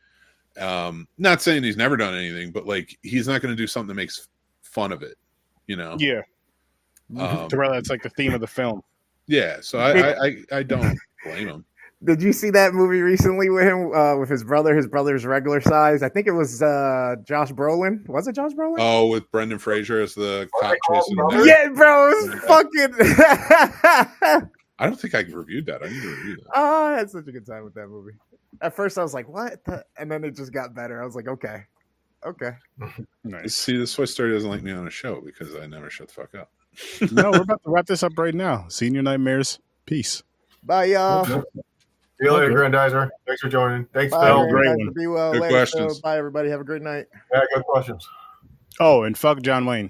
Not saying he's never done anything, but like he's not going to do something that makes fun of it, you know? Yeah. That's like the theme of the film. Yeah, so I don't blame him. Did you see that movie recently with him, with his brother? His brother's regular size. I think it was Josh Brolin. Was it Josh Brolin? Oh, with Brendan Fraser as the cop chasing. Yeah, bro, it was fucking. I don't think I reviewed that. I need to review that. Oh, I had such a good time with that movie. At first, I was like, "What?" And then it just got better. I was like, "Okay." Nice. See, this is why Sturdy doesn't like me on a show, because I never shut the fuck up. No, we're about to wrap this up right now. Senior Nightmares. Peace. Bye, y'all. See you later, Grandizer. Thanks for joining. Thanks, Bye, Phil. Great one. Be well. Good Later, questions. Phil. Bye, everybody. Have a great night. Yeah, good questions. Oh, and fuck John Wayne.